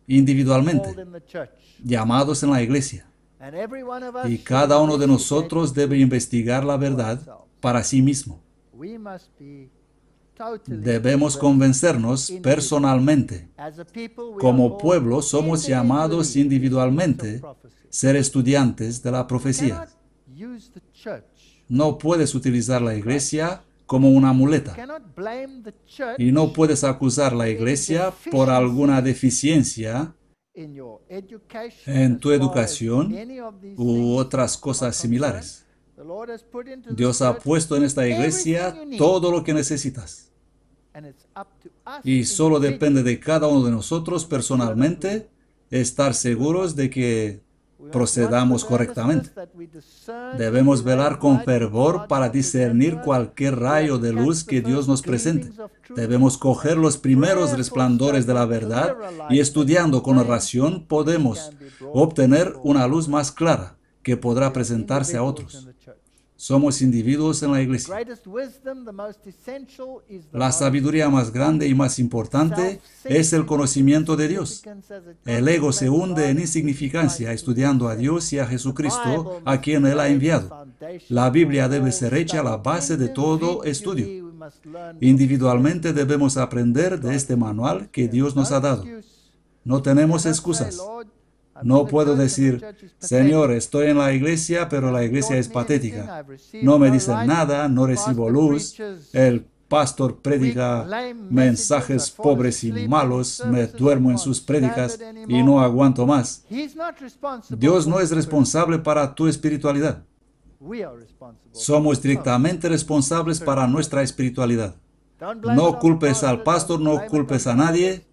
Individualmente, llamados en la iglesia. Y cada uno de nosotros debe investigar la verdad para sí mismo. Debemos convencernos personalmente. Como pueblo somos llamados individualmente a ser estudiantes de la profecía. No puedes utilizar la iglesia como una muleta. Y no puedes acusar a la iglesia por alguna deficiencia en tu educación u otras cosas similares. Dios ha puesto en esta iglesia todo lo que necesitas. Y solo depende de cada uno de nosotros personalmente estar seguros de que procedamos correctamente. Debemos velar con fervor para discernir cualquier rayo de luz que Dios nos presente. Debemos coger los primeros resplandores de la verdad y estudiando con oración podemos obtener una luz más clara que podrá presentarse a otros. Somos individuos en la iglesia. La sabiduría más grande y más importante es el conocimiento de Dios. El ego se hunde en insignificancia estudiando a Dios y a Jesucristo, a quien Él ha enviado. La Biblia debe ser hecha la base de todo estudio. Individualmente debemos aprender de este manual que Dios nos ha dado. No tenemos excusas. No puedo decir, Señor, estoy en la iglesia, pero la iglesia es patética. No me dicen nada, no recibo luz, el pastor predica mensajes pobres y malos, me duermo en sus prédicas y no aguanto más. Dios no es responsable para tu espiritualidad. Somos directamente responsables para nuestra espiritualidad. No culpes al pastor, no culpes a nadie.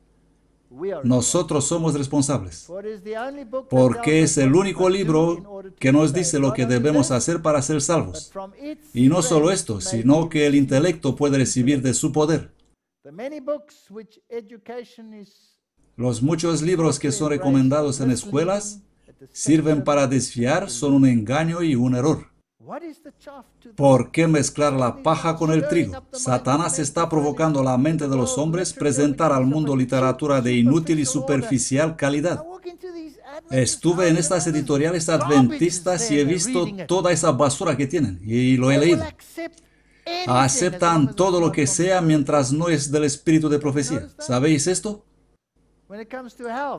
Nosotros somos responsables. Porque es el único libro que nos dice lo que debemos hacer para ser salvos. Y no solo esto, sino que el intelecto puede recibir de su poder. Los muchos libros que son recomendados en escuelas sirven para desviar, son un engaño y un error. ¿Por qué mezclar la paja con el trigo? Satanás está provocando la mente de los hombres presentar al mundo literatura de inútil y superficial calidad. Estuve en estas editoriales adventistas y he visto toda esa basura que tienen, y lo he leído. Aceptan todo lo que sea mientras no es del espíritu de profecía. ¿Sabéis esto?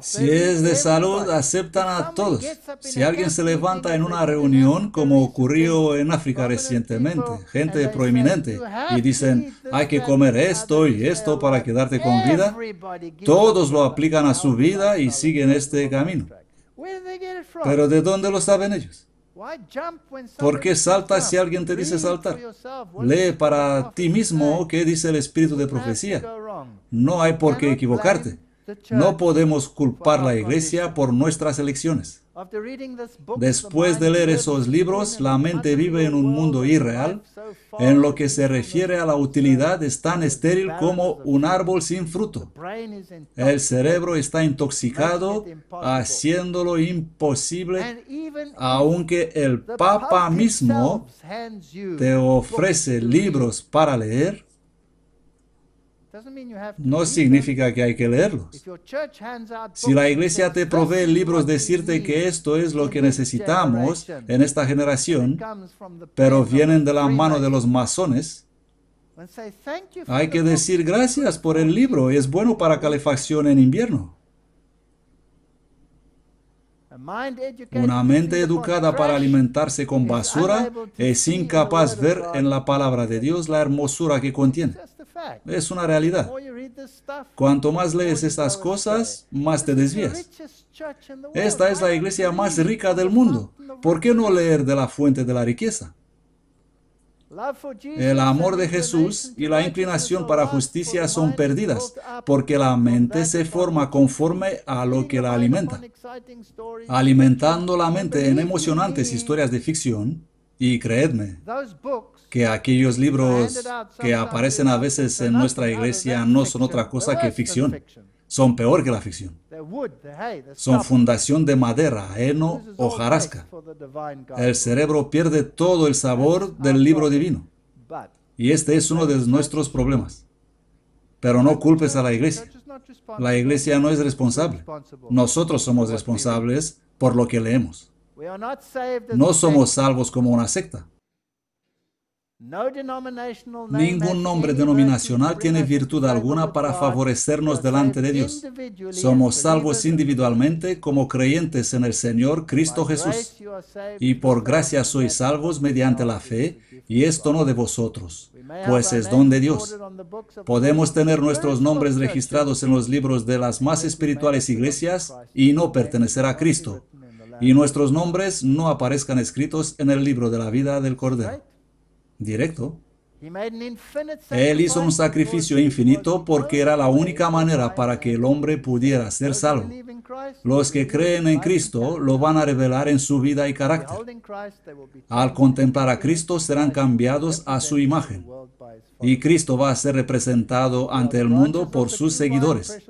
Si es de salud, aceptan a todos. Si alguien se levanta en una reunión, como ocurrió en África recientemente, gente proeminente, y dicen, hay que comer esto y esto para quedarte con vida, todos lo aplican a su vida y siguen este camino. ¿Pero de dónde lo saben ellos? ¿Por qué saltas si alguien te dice saltar? Lee para ti mismo qué dice el espíritu de profecía. No hay por qué equivocarte. No podemos culpar a la iglesia por nuestras elecciones. Después de leer esos libros, la mente vive en un mundo irreal. En lo que se refiere a la utilidad, es tan estéril como un árbol sin fruto. El cerebro está intoxicado, haciéndolo imposible, aunque el Papa mismo te ofrece libros para leer. No significa que hay que leerlos. Si la iglesia te provee libros, decirte que esto es lo que necesitamos en esta generación, pero vienen de la mano de los masones, hay que decir gracias por el libro, es bueno para calefacción en invierno. Una mente educada para alimentarse con basura es incapaz de ver en la palabra de Dios la hermosura que contiene. Es una realidad. Cuanto más lees estas cosas, más te desvías. Esta es la iglesia más rica del mundo. ¿Por qué no leer de la fuente de la riqueza? El amor de Jesús y la inclinación para justicia son perdidas, porque la mente se forma conforme a lo que la alimenta. Alimentando la mente en emocionantes historias de ficción, y creedme, que aquellos libros que aparecen a veces en nuestra iglesia no son otra cosa que ficción. Son peor que la ficción. Son fundación de madera, heno, hojarasca. El cerebro pierde todo el sabor del libro divino. Y este es uno de nuestros problemas. Pero no culpes a la iglesia. La iglesia no es responsable. Nosotros somos responsables por lo que leemos. No somos salvos como una secta. Ningún nombre denominacional tiene virtud alguna para favorecernos delante de Dios. Somos salvos individualmente como creyentes en el Señor Cristo Jesús. Y por gracia sois salvos mediante la fe, y esto no de vosotros, pues es don de Dios. Podemos tener nuestros nombres registrados en los libros de las más espirituales iglesias y no pertenecer a Cristo, y nuestros nombres no aparezcan escritos en el libro de la vida del Cordero. Directo. Él hizo un sacrificio infinito porque era la única manera para que el hombre pudiera ser salvo. Los que creen en Cristo lo van a revelar en su vida y carácter. Al contemplar a Cristo serán cambiados a su imagen. Y Cristo va a ser representado ante el mundo por sus seguidores.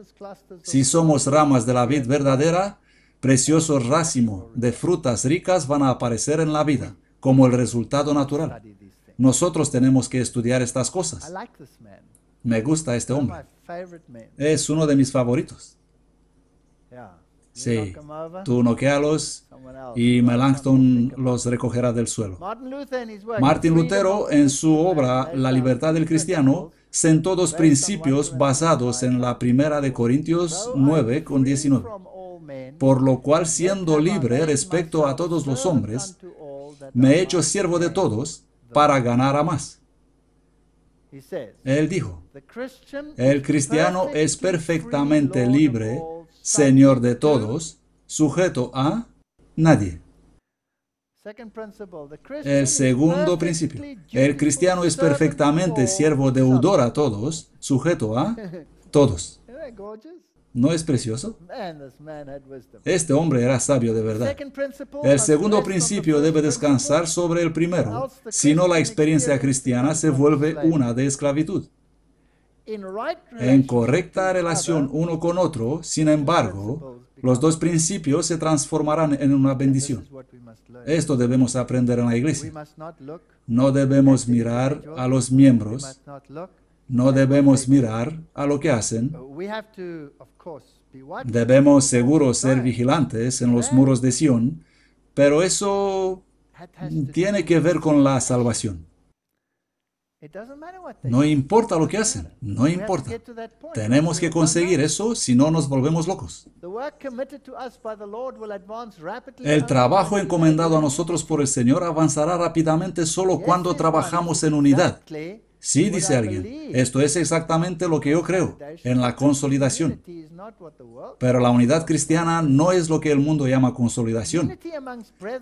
Si somos ramas de la vid verdadera, preciosos racimos de frutas ricas van a aparecer en la vida, como el resultado natural. Nosotros tenemos que estudiar estas cosas. Me gusta este hombre. Es uno de mis favoritos. Sí, tú noquéalos y Melanchthon los recogerá del suelo. Martín Lutero, en su obra La libertad del cristiano, sentó dos principios basados en la primera de Corintios 9 con 19. Por lo cual, siendo libre respecto a todos los hombres, me he hecho siervo de todos, para ganar a más. Él dijo, el cristiano es perfectamente libre, señor de todos, sujeto a nadie. El segundo principio, el cristiano es perfectamente siervo deudor a todos, sujeto a todos. ¿No es precioso? Este hombre era sabio de verdad. El segundo principio debe descansar sobre el primero, si no la experiencia cristiana se vuelve una de esclavitud. En correcta relación uno con otro, sin embargo, los dos principios se transformarán en una bendición. Esto debemos aprender en la iglesia. No debemos mirar a los miembros, no debemos mirar a lo que hacen. Debemos seguro ser vigilantes en los muros de Sión, pero eso tiene que ver con la salvación. No importa lo que hacen, no importa. Tenemos que conseguir eso, si no nos volvemos locos. El trabajo encomendado a nosotros por el Señor avanzará rápidamente solo cuando trabajamos en unidad. Sí, dice alguien, esto es exactamente lo que yo creo, en la consolidación. Pero la unidad cristiana no es lo que el mundo llama consolidación.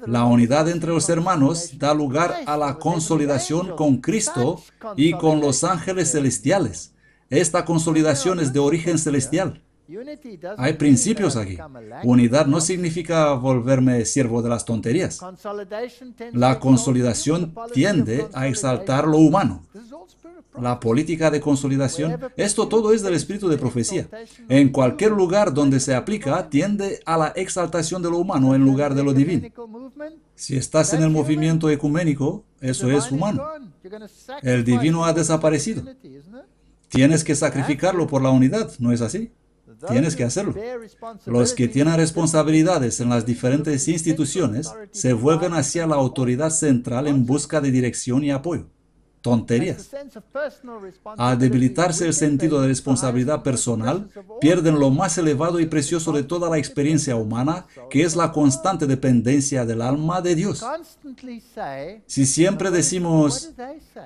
La unidad entre los hermanos da lugar a la consolidación con Cristo y con los ángeles celestiales. Esta consolidación es de origen celestial. Hay principios aquí. Unidad no significa volverme siervo de las tonterías. La consolidación tiende a exaltar lo humano. La política de consolidación, esto todo es del espíritu de profecía. En cualquier lugar donde se aplica, tiende a la exaltación de lo humano en lugar de lo divino. Si estás en el movimiento ecuménico, eso es humano. El divino ha desaparecido. Tienes que sacrificarlo por la unidad, ¿no es así? Tienes que hacerlo. Los que tienen responsabilidades en las diferentes instituciones se vuelven hacia la autoridad central en busca de dirección y apoyo. Tonterías. Al debilitarse el sentido de responsabilidad personal, pierden lo más elevado y precioso de toda la experiencia humana, que es la constante dependencia del alma de Dios. Si siempre decimos,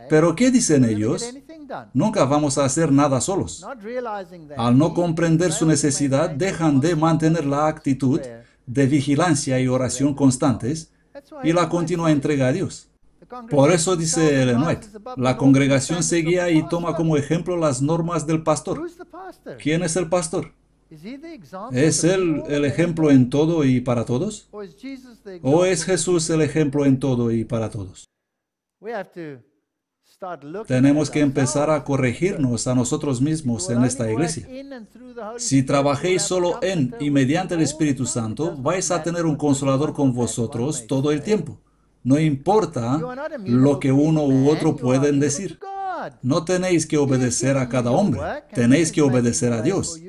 ¿pero qué dicen ellos?, nunca vamos a hacer nada solos. Al no comprender su necesidad, dejan de mantener la actitud de vigilancia y oración constantes y la continua entrega a Dios. Por eso dice Ellen White, la congregación se guía y toma como ejemplo las normas del pastor. ¿Quién es el pastor? ¿Es él el ejemplo en todo y para todos? ¿O es Jesús el ejemplo en todo y para todos? Tenemos que empezar a corregirnos a nosotros mismos en esta iglesia. Si trabajéis solo en y mediante el Espíritu Santo, vais a tener un consolador con vosotros todo el tiempo. No importa lo que uno u otro pueden decir. No tenéis que obedecer a cada hombre, tenéis que obedecer a Dios.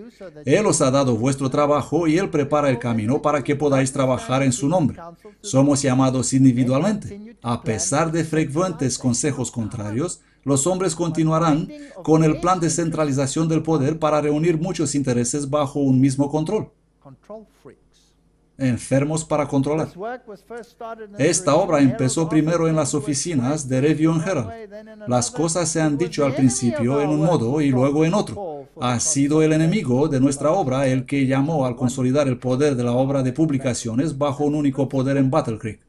Él os ha dado vuestro trabajo y Él prepara el camino para que podáis trabajar en su nombre. Somos llamados individualmente. A pesar de frecuentes consejos contrarios, los hombres continuarán con el plan de centralización del poder para reunir muchos intereses bajo un mismo control. Enfermos para controlar. Esta obra empezó primero en las oficinas de Review and Herald. Las cosas se han dicho al principio en un modo y luego en otro. Ha sido el enemigo de nuestra obra el que llamó al consolidar el poder de la obra de publicaciones bajo un único poder en Battle Creek.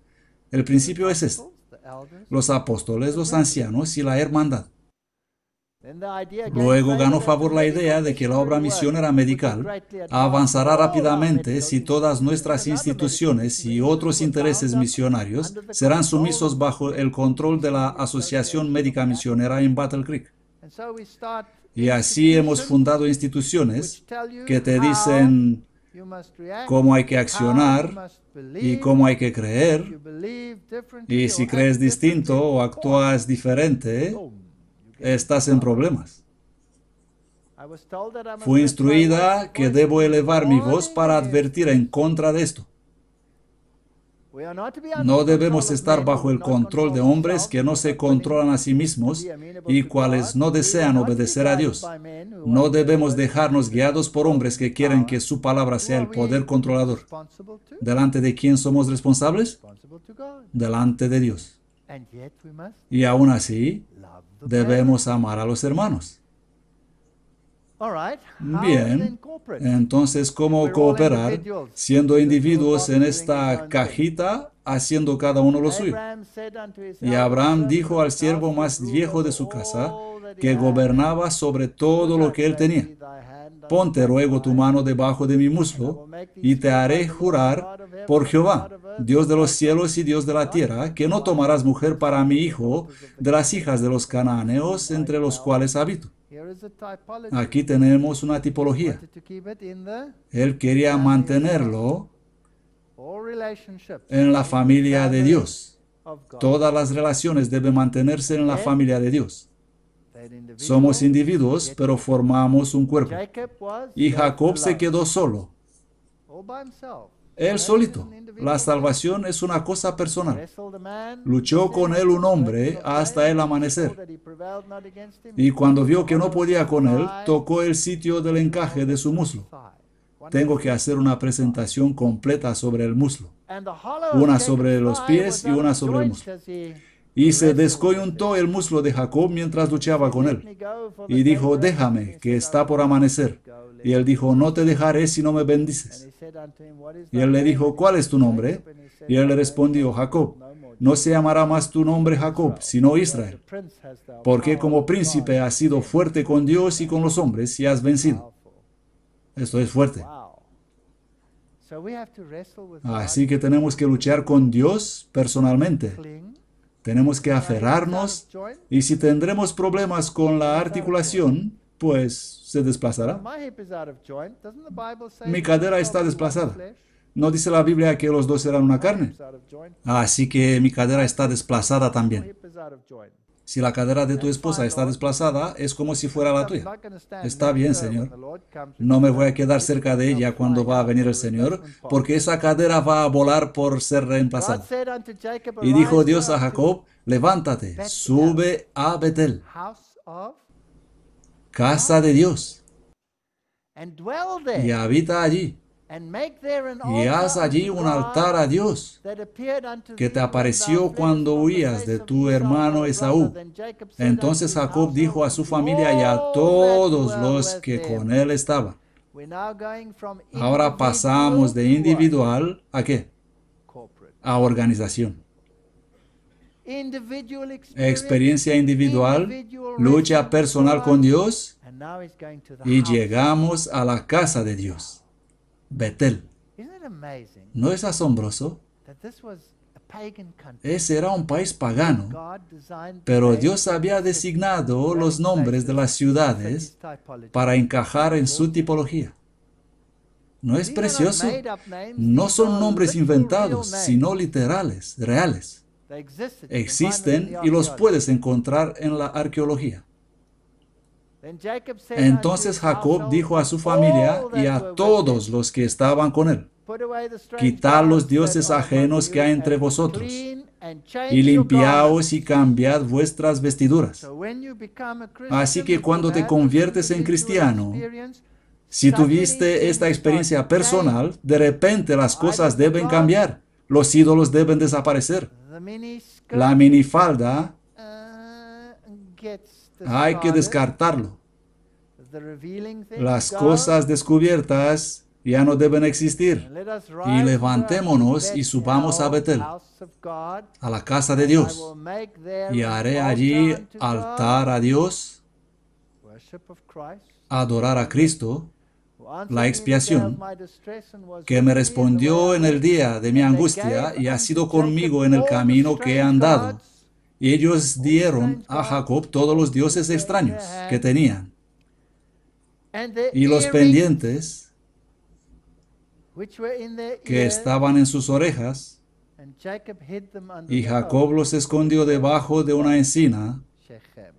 El principio es este: los apóstoles, los ancianos y la hermandad. Luego ganó favor la idea de que la obra misionera medical avanzará rápidamente si todas nuestras instituciones y otros intereses misionarios serán sumisos bajo el control de la Asociación Médica Misionera en Battle Creek. Y así hemos fundado instituciones que te dicen cómo hay que accionar y cómo hay que creer. Y si crees distinto o actúas diferente, estás en problemas. Fui instruida que debo elevar mi voz para advertir en contra de esto. No debemos estar bajo el control de hombres que no se controlan a sí mismos y cuales no desean obedecer a Dios. No debemos dejarnos guiados por hombres que quieren que su palabra sea el poder controlador. ¿Delante de quién somos responsables? Delante de Dios. Y aún así, debemos amar a los hermanos. Bien, entonces, ¿cómo cooperar siendo individuos en esta cajita, haciendo cada uno lo suyo? Y Abraham dijo al siervo más viejo de su casa, que gobernaba sobre todo lo que él tenía: ponte, ruego, tu mano debajo de mi muslo, y te haré jurar por Jehová, Dios de los cielos y Dios de la tierra, que no tomarás mujer para mi hijo de las hijas de los cananeos entre los cuales habito. Aquí tenemos una tipología. Él quería mantenerlo en la familia de Dios. Todas las relaciones deben mantenerse en la familia de Dios. Somos individuos, pero formamos un cuerpo. Y Jacob se quedó solo. Él solito. La salvación es una cosa personal. Luchó con él un hombre hasta el amanecer. Y cuando vio que no podía con él, tocó el sitio del encaje de su muslo. Tengo que hacer una presentación completa sobre el muslo. Una sobre los pies y una sobre el muslo. Y se descoyuntó el muslo de Jacob mientras luchaba con él. Y dijo: déjame, que está por amanecer. Y él dijo: no te dejaré si no me bendices. Y él le dijo: ¿cuál es tu nombre? Y él le respondió: Jacob. No se llamará más tu nombre Jacob, sino Israel, porque como príncipe has sido fuerte con Dios y con los hombres y has vencido. Esto es fuerte. Así que tenemos que luchar con Dios personalmente. Tenemos que aferrarnos, y si tendremos problemas con la articulación, pues se desplazará. Mi cadera está desplazada. ¿No dice la Biblia que los dos eran una carne? Así que mi cadera está desplazada también. Si la cadera de tu esposa está desplazada, es como si fuera la tuya. Está bien, Señor. No me voy a quedar cerca de ella cuando va a venir el Señor, porque esa cadera va a volar por ser reemplazada. Y dijo Dios a Jacob: levántate, sube a Betel, casa de Dios, y habita allí. Y haz allí un altar a Dios, que te apareció cuando huías de tu hermano Esaú. Entonces Jacob dijo a su familia y a todos los que con él estaban. Ahora pasamos de individual ¿a qué? A organización. Experiencia individual, lucha personal con Dios, y llegamos a la casa de Dios, Betel. ¿No es asombroso? Ese era un país pagano, pero Dios había designado los nombres de las ciudades para encajar en su tipología. ¿No es precioso? No son nombres inventados, sino literales, reales. Existen y los puedes encontrar en la arqueología. Entonces Jacob dijo a su familia y a todos los que estaban con él: quitad los dioses ajenos que hay entre vosotros, y limpiaos y cambiad vuestras vestiduras. Así que cuando te conviertes en cristiano, si tuviste esta experiencia personal, de repente las cosas deben cambiar. Los ídolos deben desaparecer. La minifalda hay que descartarlo. Las cosas descubiertas ya no deben existir. Y levantémonos y subamos a Betel, a la casa de Dios, y haré allí altar a Dios, adorar a Cristo, la expiación, que me respondió en el día de mi angustia y ha sido conmigo en el camino que he andado. Y ellos dieron a Jacob todos los dioses extraños que tenían, y los pendientes que estaban en sus orejas, y Jacob los escondió debajo de una encina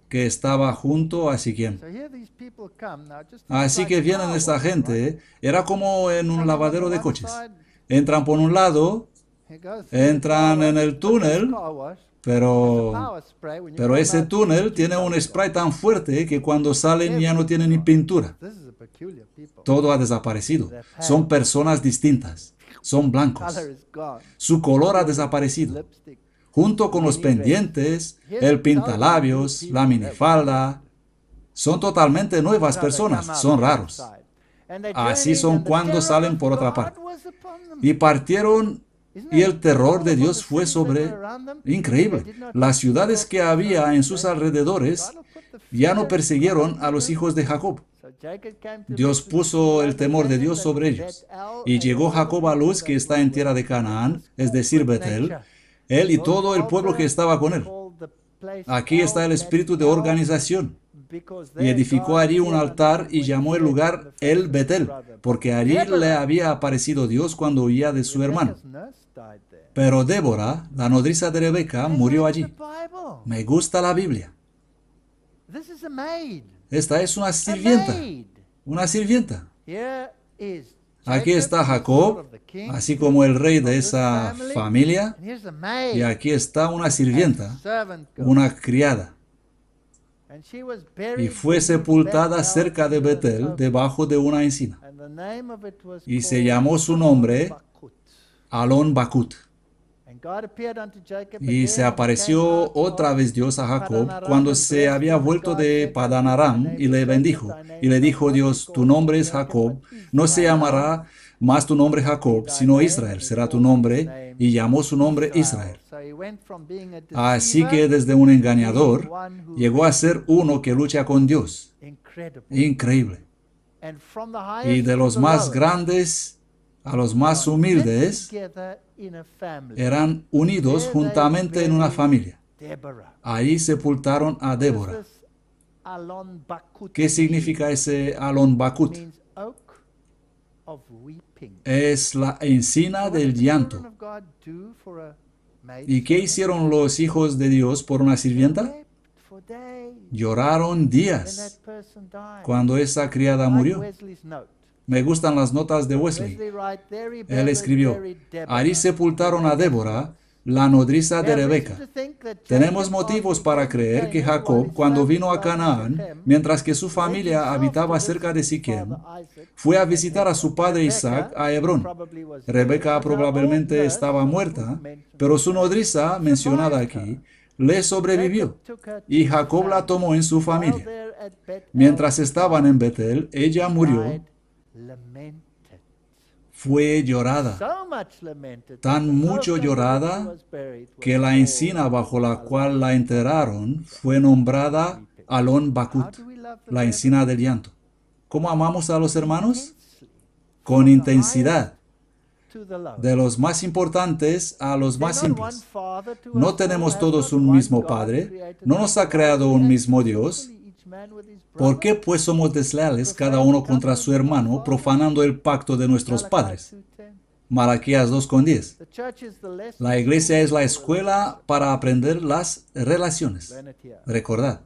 que estaba junto a Siquem. Así que vienen esta gente, era como en un lavadero de coches. Entran por un lado, entran en el túnel, pero ese túnel tiene un spray tan fuerte que cuando salen ya no tienen ni pintura. Todo ha desaparecido. Son personas distintas. Son blancos. Su color ha desaparecido. junto con los pendientes, el pintalabios, la minifalda. Son totalmente nuevas personas, son raros. Así son cuando salen por otra parte. Y partieron y el terror de Dios fue sobre... Increíble. Las ciudades que había en sus alrededores ya no persiguieron a los hijos de Jacob. Dios puso el temor de Dios sobre ellos. Y llegó Jacob a Luz, que está en tierra de Canaán, es decir, Betel, él y todo el pueblo que estaba con él. Aquí está el espíritu de organización. Y edificó allí un altar y llamó el lugar El Betel, porque allí le había aparecido Dios cuando huía de su hermano. Pero Débora, la nodriza de Rebeca, murió allí. Me gusta la Biblia. Esta es una sirvienta. Una sirvienta. Aquí está Jacob, así como el rey de esa familia. Y aquí está una sirvienta, una criada. Y fue sepultada cerca de Betel, debajo de una encina. Y se llamó su nombre Alon Bakut. Y se apareció otra vez Dios a Jacob cuando se había vuelto de Padán Aram y le bendijo. Y le dijo Dios, tu nombre es Jacob, no se llamará más tu nombre Jacob, sino Israel será tu nombre. Y llamó su nombre Israel. Así que desde un engañador llegó a ser uno que lucha con Dios. Increíble. Y de los más grandes a los más humildes eran unidos juntamente en una familia. Ahí sepultaron a Débora. ¿Qué significa ese Alon Bakut? Es la encina del llanto. ¿Y qué hicieron los hijos de Dios por una sirvienta? Lloraron días cuando esa criada murió. Me gustan las notas de Wesley. Él escribió, allí sepultaron a Débora, la nodriza de Rebeca. Tenemos motivos para creer que Jacob, cuando vino a Canaán, mientras que su familia habitaba cerca de Siquem, fue a visitar a su padre Isaac a Hebrón. Rebeca probablemente estaba muerta, pero su nodriza, mencionada aquí, le sobrevivió, y Jacob la tomó en su familia. Mientras estaban en Betel, ella murió. Fue llorada, tan mucho llorada que la encina bajo la cual la enterraron fue nombrada Alon Bakut, la encina del llanto. ¿Cómo amamos a los hermanos? Con intensidad, de los más importantes a los más simples. No tenemos todos un mismo Padre, no nos ha creado un mismo Dios. ¿Por qué pues somos desleales cada uno contra su hermano, profanando el pacto de nuestros padres? Malaquías 2:10. La iglesia es la escuela para aprender las relaciones. Recordad,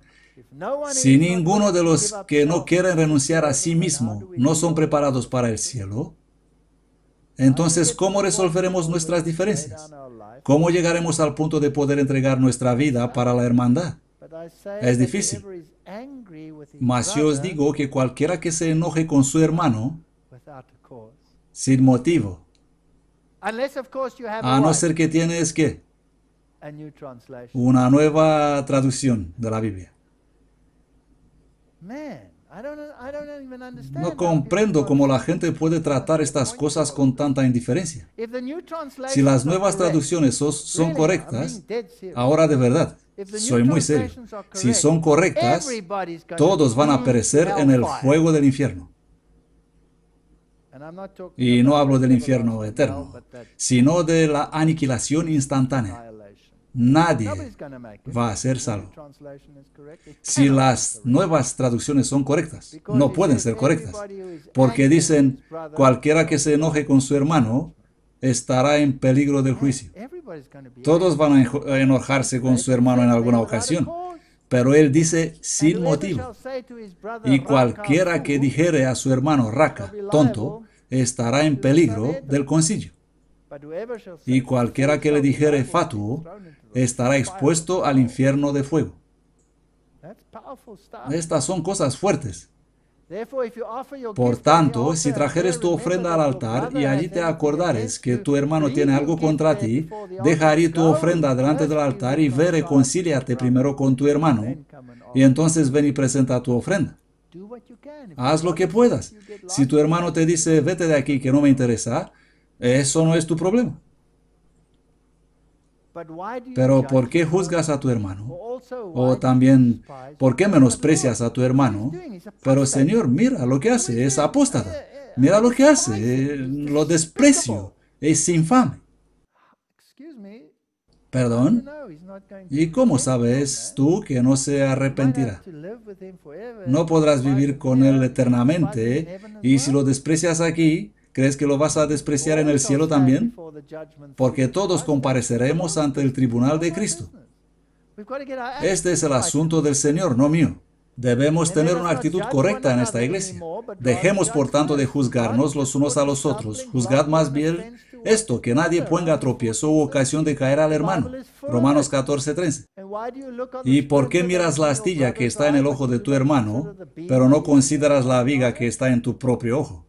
si ninguno de los que no quieren renunciar a sí mismo no son preparados para el cielo, entonces, ¿cómo resolveremos nuestras diferencias? ¿Cómo llegaremos al punto de poder entregar nuestra vida para la hermandad? Es difícil. Mas yo os digo que cualquiera que se enoje con su hermano sin motivo, a no ser que tienes ¿qué? Una nueva traducción de la Biblia. No comprendo cómo la gente puede tratar estas cosas con tanta indiferencia. Si las nuevas traducciones son correctas, ahora de verdad, soy muy serio. Si son correctas, todos van a perecer en el fuego del infierno. Y no hablo del infierno eterno, sino de la aniquilación instantánea. Nadie va a ser salvo. Si las nuevas traducciones son correctas, no pueden ser correctas, porque dicen, cualquiera que se enoje con su hermano estará en peligro del juicio. Todos van a enojarse con su hermano en alguna ocasión, pero él dice sin motivo. Y cualquiera que dijere a su hermano raca, tonto, estará en peligro del concilio. Y cualquiera que le dijere fatuo, estará expuesto al infierno de fuego. Estas son cosas fuertes. Por tanto, si trajeres tu ofrenda al altar y allí te acordares que tu hermano tiene algo contra ti, deja ir tu ofrenda delante del altar y ve, reconcíliate primero con tu hermano, y entonces ven y presenta tu ofrenda. Haz lo que puedas. Si tu hermano te dice, vete de aquí que no me interesa, eso no es tu problema. Pero ¿por qué juzgas a tu hermano? O también, ¿por qué menosprecias a tu hermano? Pero Señor, mira lo que hace, es apóstata. Mira lo que hace, lo desprecio, es infame. ¿Perdón? ¿Y cómo sabes tú que no se arrepentirá? No podrás vivir con él eternamente, y si lo desprecias aquí, ¿crees que lo vas a despreciar en el cielo también? Porque todos compareceremos ante el tribunal de Cristo. Este es el asunto del Señor, no mío. Debemos tener una actitud correcta en esta iglesia. Dejemos, por tanto, de juzgarnos los unos a los otros. Juzgad más bien esto, que nadie ponga tropiezo u ocasión de caer al hermano. Romanos 14:13. ¿Y por qué miras la astilla que está en el ojo de tu hermano, pero no consideras la viga que está en tu propio ojo?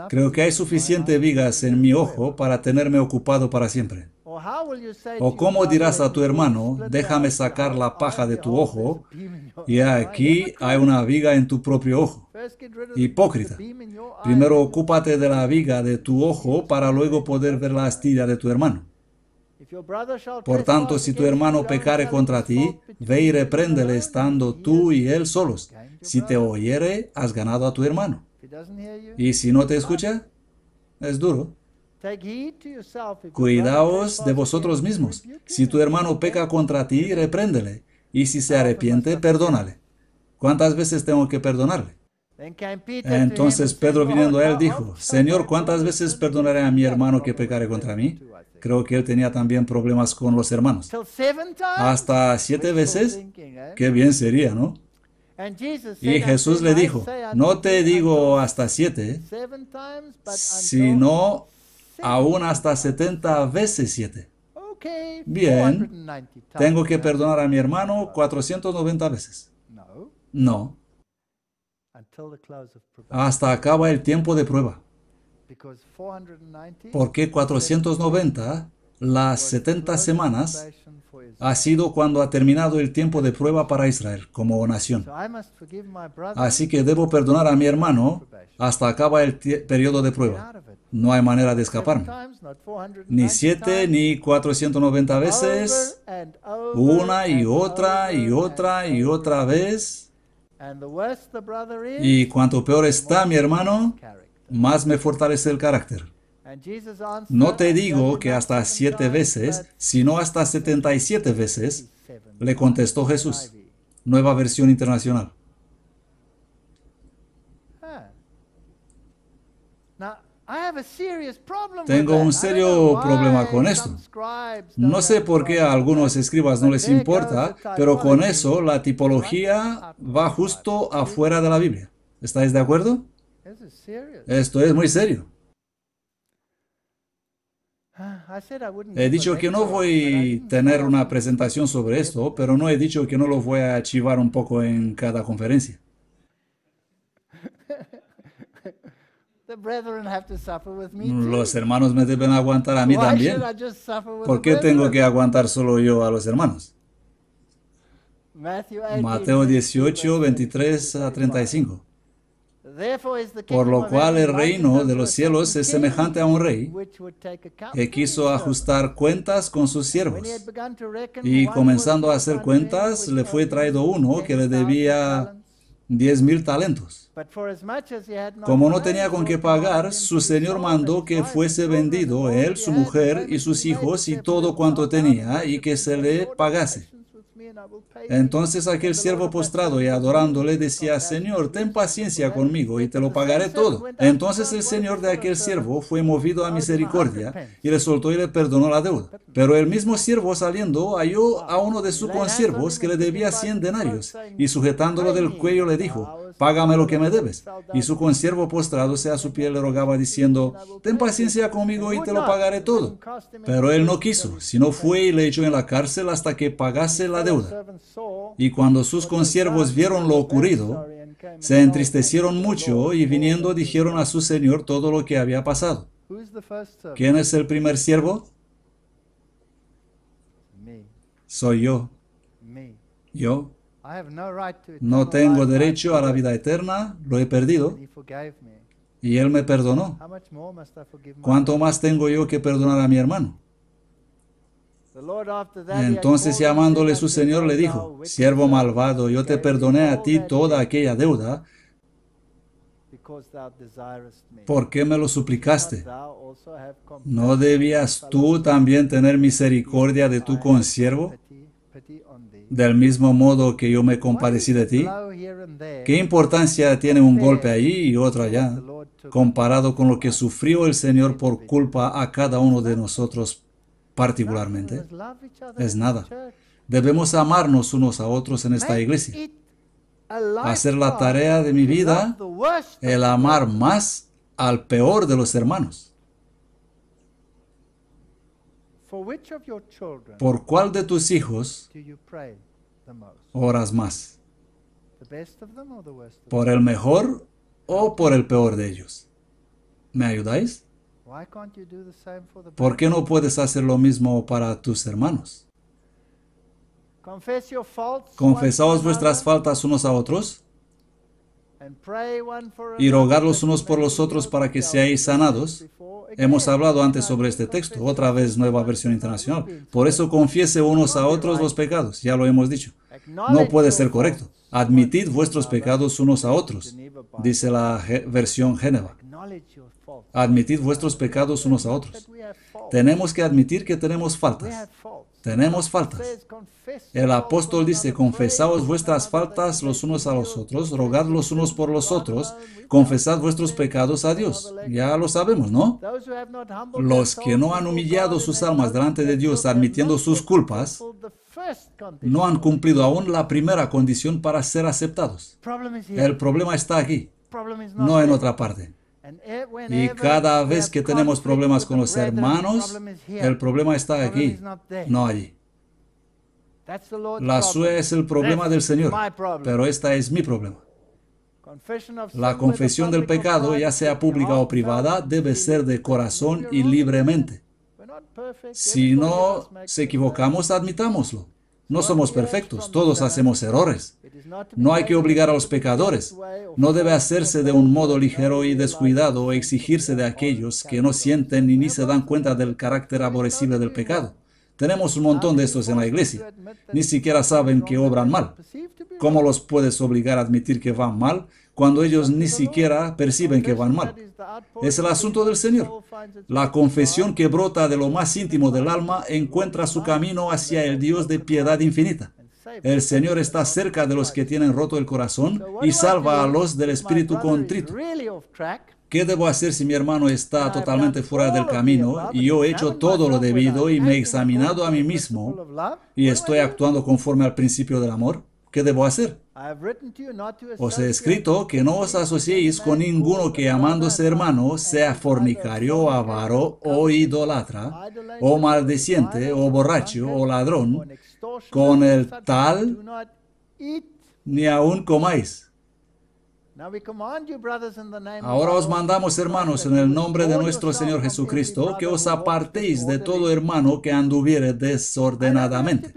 Creo que hay suficientes vigas en mi ojo para tenerme ocupado para siempre. ¿O cómo dirás a tu hermano, déjame sacar la paja de tu ojo, y aquí hay una viga en tu propio ojo? Hipócrita. Primero ocúpate de la viga de tu ojo para luego poder ver la astilla de tu hermano. Por tanto, si tu hermano pecare contra ti, ve y repréndele estando tú y él solos. Si te oyere, has ganado a tu hermano. Y si no te escucha, es duro. Cuidaos de vosotros mismos. Si tu hermano peca contra ti, repréndele. Y si se arrepiente, perdónale. ¿Cuántas veces tengo que perdonarle? Entonces Pedro, viniendo a él, dijo, Señor, ¿cuántas veces perdonaré a mi hermano que pecare contra mí? Creo que él tenía también problemas con los hermanos. ¿Hasta 7 veces? Qué bien sería, ¿no? Y Jesús le dijo, no te digo hasta 7, sino aún hasta 70 veces 7. Bien, tengo que perdonar a mi hermano 490 veces. No, hasta acaba el tiempo de prueba. Porque 490, las 70 semanas, ha sido cuando ha terminado el tiempo de prueba para Israel como nación. Así que debo perdonar a mi hermano hasta acaba el periodo de prueba. No hay manera de escaparme. Ni 7 ni 490 veces, una y otra y otra y otra vez. Y cuanto peor está mi hermano, más me fortalece el carácter. No te digo que hasta 7 veces, sino hasta 77 veces, le contestó Jesús. Nueva versión internacional. Tengo un serio problema con esto. No sé por qué a algunos escribas no les importa, pero con eso la tipología va justo afuera de la Biblia. ¿Estáis de acuerdo? Esto es muy serio. He dicho que no voy a tener una presentación sobre esto, pero no he dicho que no lo voy a archivar un poco en cada conferencia. Los hermanos me deben aguantar a mí también. ¿Por qué tengo que aguantar solo yo a los hermanos? Mateo 18, 23 a 35. Por lo cual el reino de los cielos es semejante a un rey que quiso ajustar cuentas con sus siervos. Y comenzando a hacer cuentas, le fue traído uno que le debía 10,000 talentos. Como no tenía con qué pagar, su señor mandó que fuese vendido él, su mujer y sus hijos y todo cuanto tenía, y que se le pagase. Entonces aquel siervo postrado y adorándole decía, Señor, ten paciencia conmigo y te lo pagaré todo. Entonces el señor de aquel siervo fue movido a misericordia y le soltó y le perdonó la deuda. Pero el mismo siervo saliendo halló a uno de sus consiervos que le debía 100 denarios y sujetándolo del cuello le dijo, págame lo que me debes. Y su consiervo postrándose a su pie le rogaba diciendo, ten paciencia conmigo y te lo pagaré todo. Pero él no quiso, sino fue y le echó en la cárcel hasta que pagase la deuda. Y cuando sus consiervos vieron lo ocurrido, se entristecieron mucho y viniendo dijeron a su señor todo lo que había pasado. ¿Quién es el primer siervo? Soy yo. Yo. No tengo derecho a la vida eterna, lo he perdido, y él me perdonó. ¿Cuánto más tengo yo que perdonar a mi hermano? Entonces, llamándole su señor, le dijo, siervo malvado, yo te perdoné a ti toda aquella deuda, ¿por qué me lo suplicaste? ¿No debías tú también tener misericordia de tu consiervo, del mismo modo que yo me compadecí de ti? ¿Qué importancia tiene un golpe allí y otro allá, comparado con lo que sufrió el Señor por culpa a cada uno de nosotros particularmente? Es nada. Debemos amarnos unos a otros en esta iglesia. Hacer la tarea de mi vida, el amar más al peor de los hermanos. ¿Por cuál de tus hijos oras más? ¿Por el mejor o por el peor de ellos? ¿Me ayudáis? ¿Por qué no puedes hacer lo mismo para tus hermanos? Confesaos vuestras faltas unos a otros y rogad los unos por los otros para que seáis sanados. Hemos hablado antes sobre este texto, otra vez Nueva Versión Internacional. Por eso confiese unos a otros los pecados, ya lo hemos dicho. No puede ser correcto. Admitid vuestros pecados unos a otros, dice la versión Génova. Admitid vuestros pecados unos a otros. Tenemos que admitir que tenemos faltas. Tenemos faltas. El apóstol dice, confesaos vuestras faltas los unos a los otros, rogad los unos por los otros, confesad vuestros pecados a Dios. Ya lo sabemos, ¿no? Los que no han humillado sus almas delante de Dios admitiendo sus culpas, no han cumplido aún la primera condición para ser aceptados. El problema está aquí, no en otra parte. Y cada vez que tenemos problemas con los hermanos, el problema está aquí, no allí. La suya es el problema del Señor, pero esta es mi problema. La confesión del pecado, ya sea pública o privada, debe ser de corazón y libremente. Si nos equivocamos, admitámoslo. No somos perfectos, todos hacemos errores. No hay que obligar a los pecadores. No debe hacerse de un modo ligero y descuidado o exigirse de aquellos que no sienten ni se dan cuenta del carácter aborrecible del pecado. Tenemos un montón de estos en la iglesia. Ni siquiera saben que obran mal. ¿Cómo los puedes obligar a admitir que van mal cuando ellos ni siquiera perciben que van mal? Es el asunto del Señor. La confesión que brota de lo más íntimo del alma encuentra su camino hacia el Dios de piedad infinita. El Señor está cerca de los que tienen roto el corazón y salva a los del espíritu contrito. ¿Qué debo hacer si mi hermano está totalmente fuera del camino y yo he hecho todo lo debido y me he examinado a mí mismo y estoy actuando conforme al principio del amor? ¿Qué debo hacer? Os he escrito que no os asociéis con ninguno que llamándose hermano sea fornicario, avaro o idólatra, o maldiciente, o borracho, o ladrón. Con el tal ni aun comáis. Ahora os mandamos, hermanos, en el nombre de nuestro Señor Jesucristo, que os apartéis de todo hermano que anduviere desordenadamente.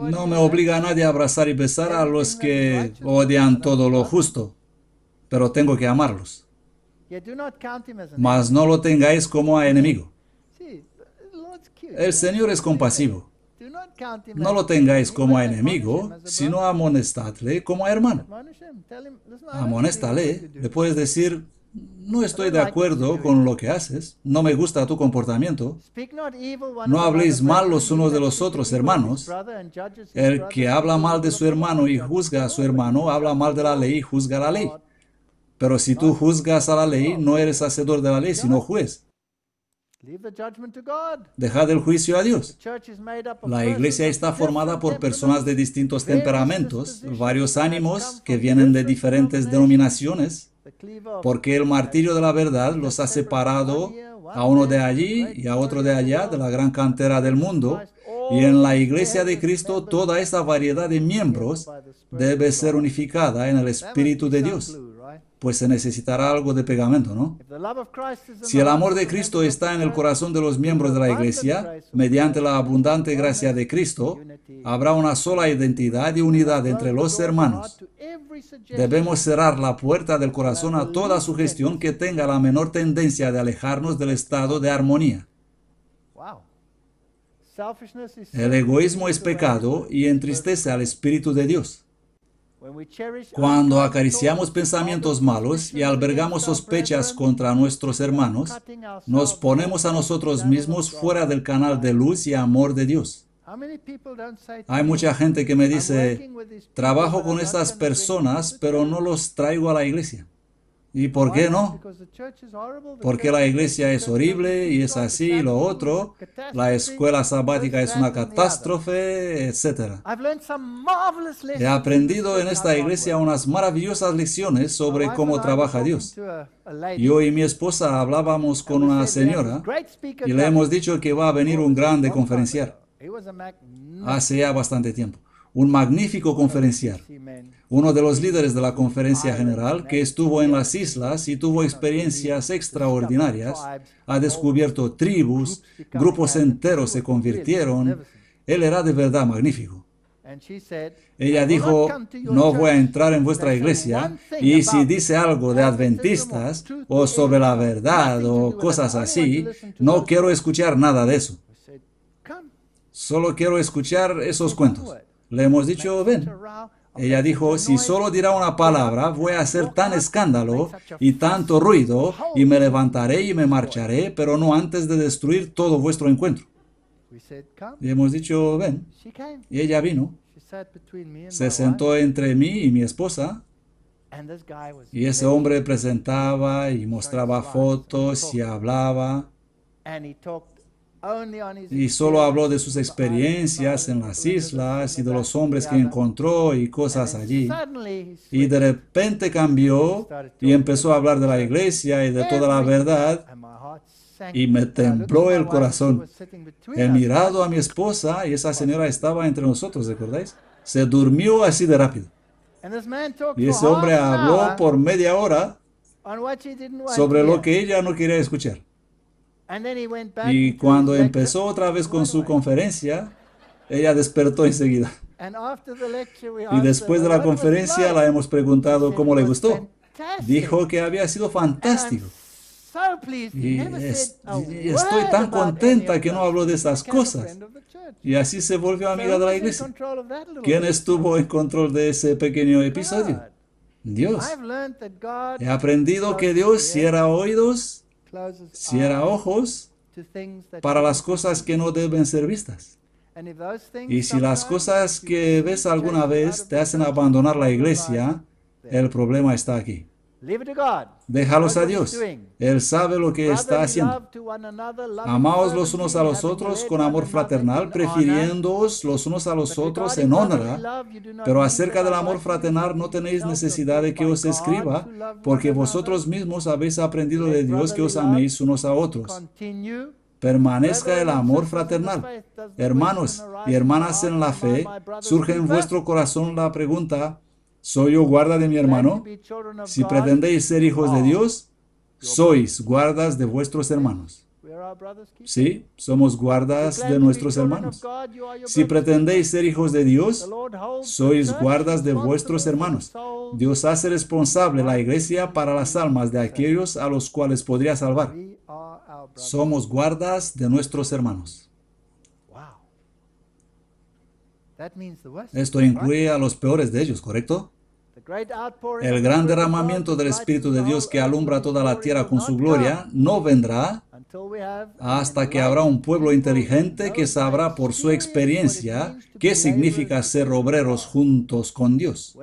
No me obliga a nadie a abrazar y besar a los que odian todo lo justo, pero tengo que amarlos. Mas no lo tengáis como a enemigo. El Señor es compasivo. No lo tengáis como a enemigo, sino amonestadle como a hermano. Amonéstale, le puedes decir, no estoy de acuerdo con lo que haces, no me gusta tu comportamiento. No habléis mal los unos de los otros, hermanos. El que habla mal de su hermano y juzga a su hermano, habla mal de la ley y juzga la ley. Pero si tú juzgas a la ley, no eres hacedor de la ley, sino juez. Dejad el juicio a Dios. La iglesia está formada por personas de distintos temperamentos, varios ánimos que vienen de diferentes denominaciones, porque el martirio de la verdad los ha separado a uno de allí y a otro de allá, de la gran cantera del mundo. Y en la iglesia de Cristo toda esa variedad de miembros debe ser unificada en el Espíritu de Dios. Pues se necesitará algo de pegamento, ¿no? Si el amor de Cristo está en el corazón de los miembros de la iglesia, mediante la abundante gracia de Cristo, habrá una sola identidad y unidad entre los hermanos. Debemos cerrar la puerta del corazón a toda sugestión que tenga la menor tendencia de alejarnos del estado de armonía. El egoísmo es pecado y entristece al Espíritu de Dios. Cuando acariciamos pensamientos malos y albergamos sospechas contra nuestros hermanos, nos ponemos a nosotros mismos fuera del canal de luz y amor de Dios. Hay mucha gente que me dice, trabajo con estas personas, pero no los traigo a la iglesia. ¿Y por qué no? Porque la iglesia es horrible y es así y lo otro, la escuela sabática es una catástrofe, etc. He aprendido en esta iglesia unas maravillosas lecciones sobre cómo trabaja Dios. Yo y mi esposa hablábamos con una señora y le hemos dicho que va a venir un grande conferenciar. Hace ya bastante tiempo. Un magnífico conferenciar. Uno de los líderes de la conferencia general, que estuvo en las islas y tuvo experiencias extraordinarias, ha descubierto tribus, grupos enteros se convirtieron. Él era de verdad magnífico. Ella dijo, no voy a entrar en vuestra iglesia y si dice algo de adventistas o sobre la verdad o cosas así, no quiero escuchar nada de eso. Solo quiero escuchar esos cuentos. Le hemos dicho, ven. Ella dijo, si solo dirá una palabra, voy a hacer tan escándalo y tanto ruido, y me levantaré y me marcharé, pero no antes de destruir todo vuestro encuentro. Y hemos dicho, ven. Y ella vino. Se sentó entre mí y mi esposa. Y ese hombre presentaba y mostraba fotos y hablaba. Y solo habló de sus experiencias en las islas y de los hombres que encontró y cosas allí. Y de repente cambió y empezó a hablar de la iglesia y de toda la verdad. Y me tembló el corazón. He mirado a mi esposa y esa señora estaba entre nosotros, ¿recordáis? Se durmió así de rápido. Y ese hombre habló por media hora sobre lo que ella no quería escuchar. Y cuando empezó otra vez con su conferencia, ella despertó enseguida. Y después de la conferencia la hemos preguntado cómo le gustó. Dijo que había sido fantástico. Y estoy tan contenta que no habló de esas cosas. Y así se volvió amiga de la iglesia. ¿Quién estuvo en control de ese pequeño episodio? Dios. He aprendido que Dios cierra oídos, cierra ojos para las cosas que no deben ser vistas. Y si las cosas que ves alguna vez te hacen abandonar la iglesia, el problema está aquí. Déjalos a Dios. Él sabe lo que está haciendo. Amaos los unos a los otros con amor fraternal, prefiriéndoos los unos a los otros en honra. Pero acerca del amor fraternal no tenéis necesidad de que os escriba, porque vosotros mismos habéis aprendido de Dios que os améis unos a otros. Permanezca el amor fraternal. Hermanos y hermanas en la fe, surge en vuestro corazón la pregunta, ¿soy yo guarda de mi hermano? Si pretendéis ser hijos de Dios, sois guardas de vuestros hermanos. Sí, somos guardas de nuestros hermanos. Si pretendéis ser hijos de Dios, sois guardas de vuestros hermanos. Dios hace responsable la iglesia para las almas de aquellos a los cuales podría salvar. Somos guardas de nuestros hermanos. Esto incluye a los peores de ellos, ¿correcto? El gran derramamiento del Espíritu de Dios que alumbra toda la tierra con su gloria no vendrá hasta que habrá un pueblo inteligente que sabrá por su experiencia qué significa ser obreros juntos con Dios.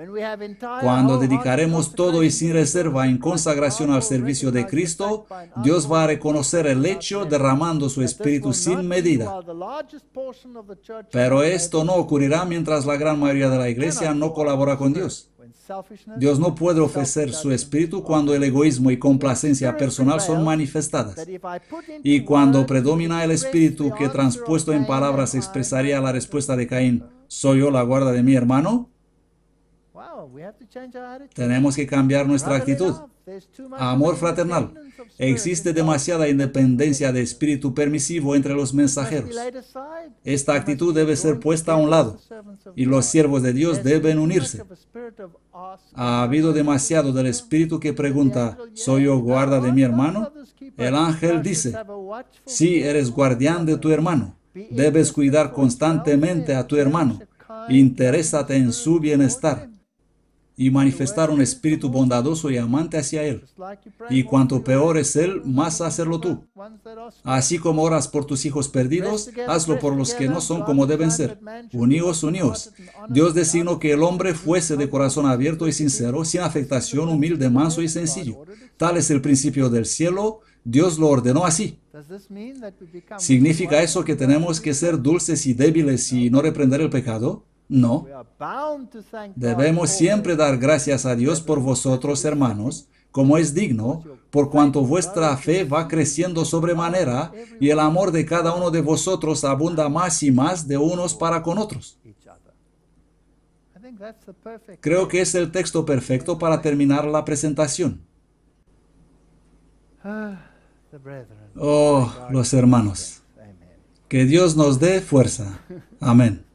Cuando dedicaremos todo y sin reserva en consagración al servicio de Cristo, Dios va a reconocer el hecho derramando su Espíritu sin medida. Pero esto no ocurrirá mientras la gran mayoría de la iglesia no colabora con Dios. Dios no puede ofrecer su Espíritu cuando el egoísmo y complacencia personal son manifestadas. Y cuando predomina el Espíritu que transpuesto en palabras expresaría la respuesta de Caín, ¿soy yo la guarda de mi hermano? Tenemos que cambiar nuestra actitud. Amor fraternal. Existe demasiada independencia de espíritu permisivo entre los mensajeros. Esta actitud debe ser puesta a un lado, y los siervos de Dios deben unirse. Ha habido demasiado del espíritu que pregunta, ¿soy yo guarda de mi hermano? El ángel dice, sí, eres guardián de tu hermano. Debes cuidar constantemente a tu hermano. Interésate en su bienestar y manifestar un espíritu bondadoso y amante hacia él. Y cuanto peor es él, más hacerlo tú. Así como oras por tus hijos perdidos, hazlo por los que no son como deben ser. Uníos, uníos. Dios designó que el hombre fuese de corazón abierto y sincero, sin afectación, humilde, manso y sencillo. Tal es el principio del cielo. Dios lo ordenó así. ¿Significa eso que tenemos que ser dulces y débiles y no reprender el pecado? No. Debemos siempre dar gracias a Dios por vosotros, hermanos, como es digno, por cuanto vuestra fe va creciendo sobremanera y el amor de cada uno de vosotros abunda más y más de unos para con otros. Creo que es el texto perfecto para terminar la presentación. Oh, los hermanos. Que Dios nos dé fuerza. Amén.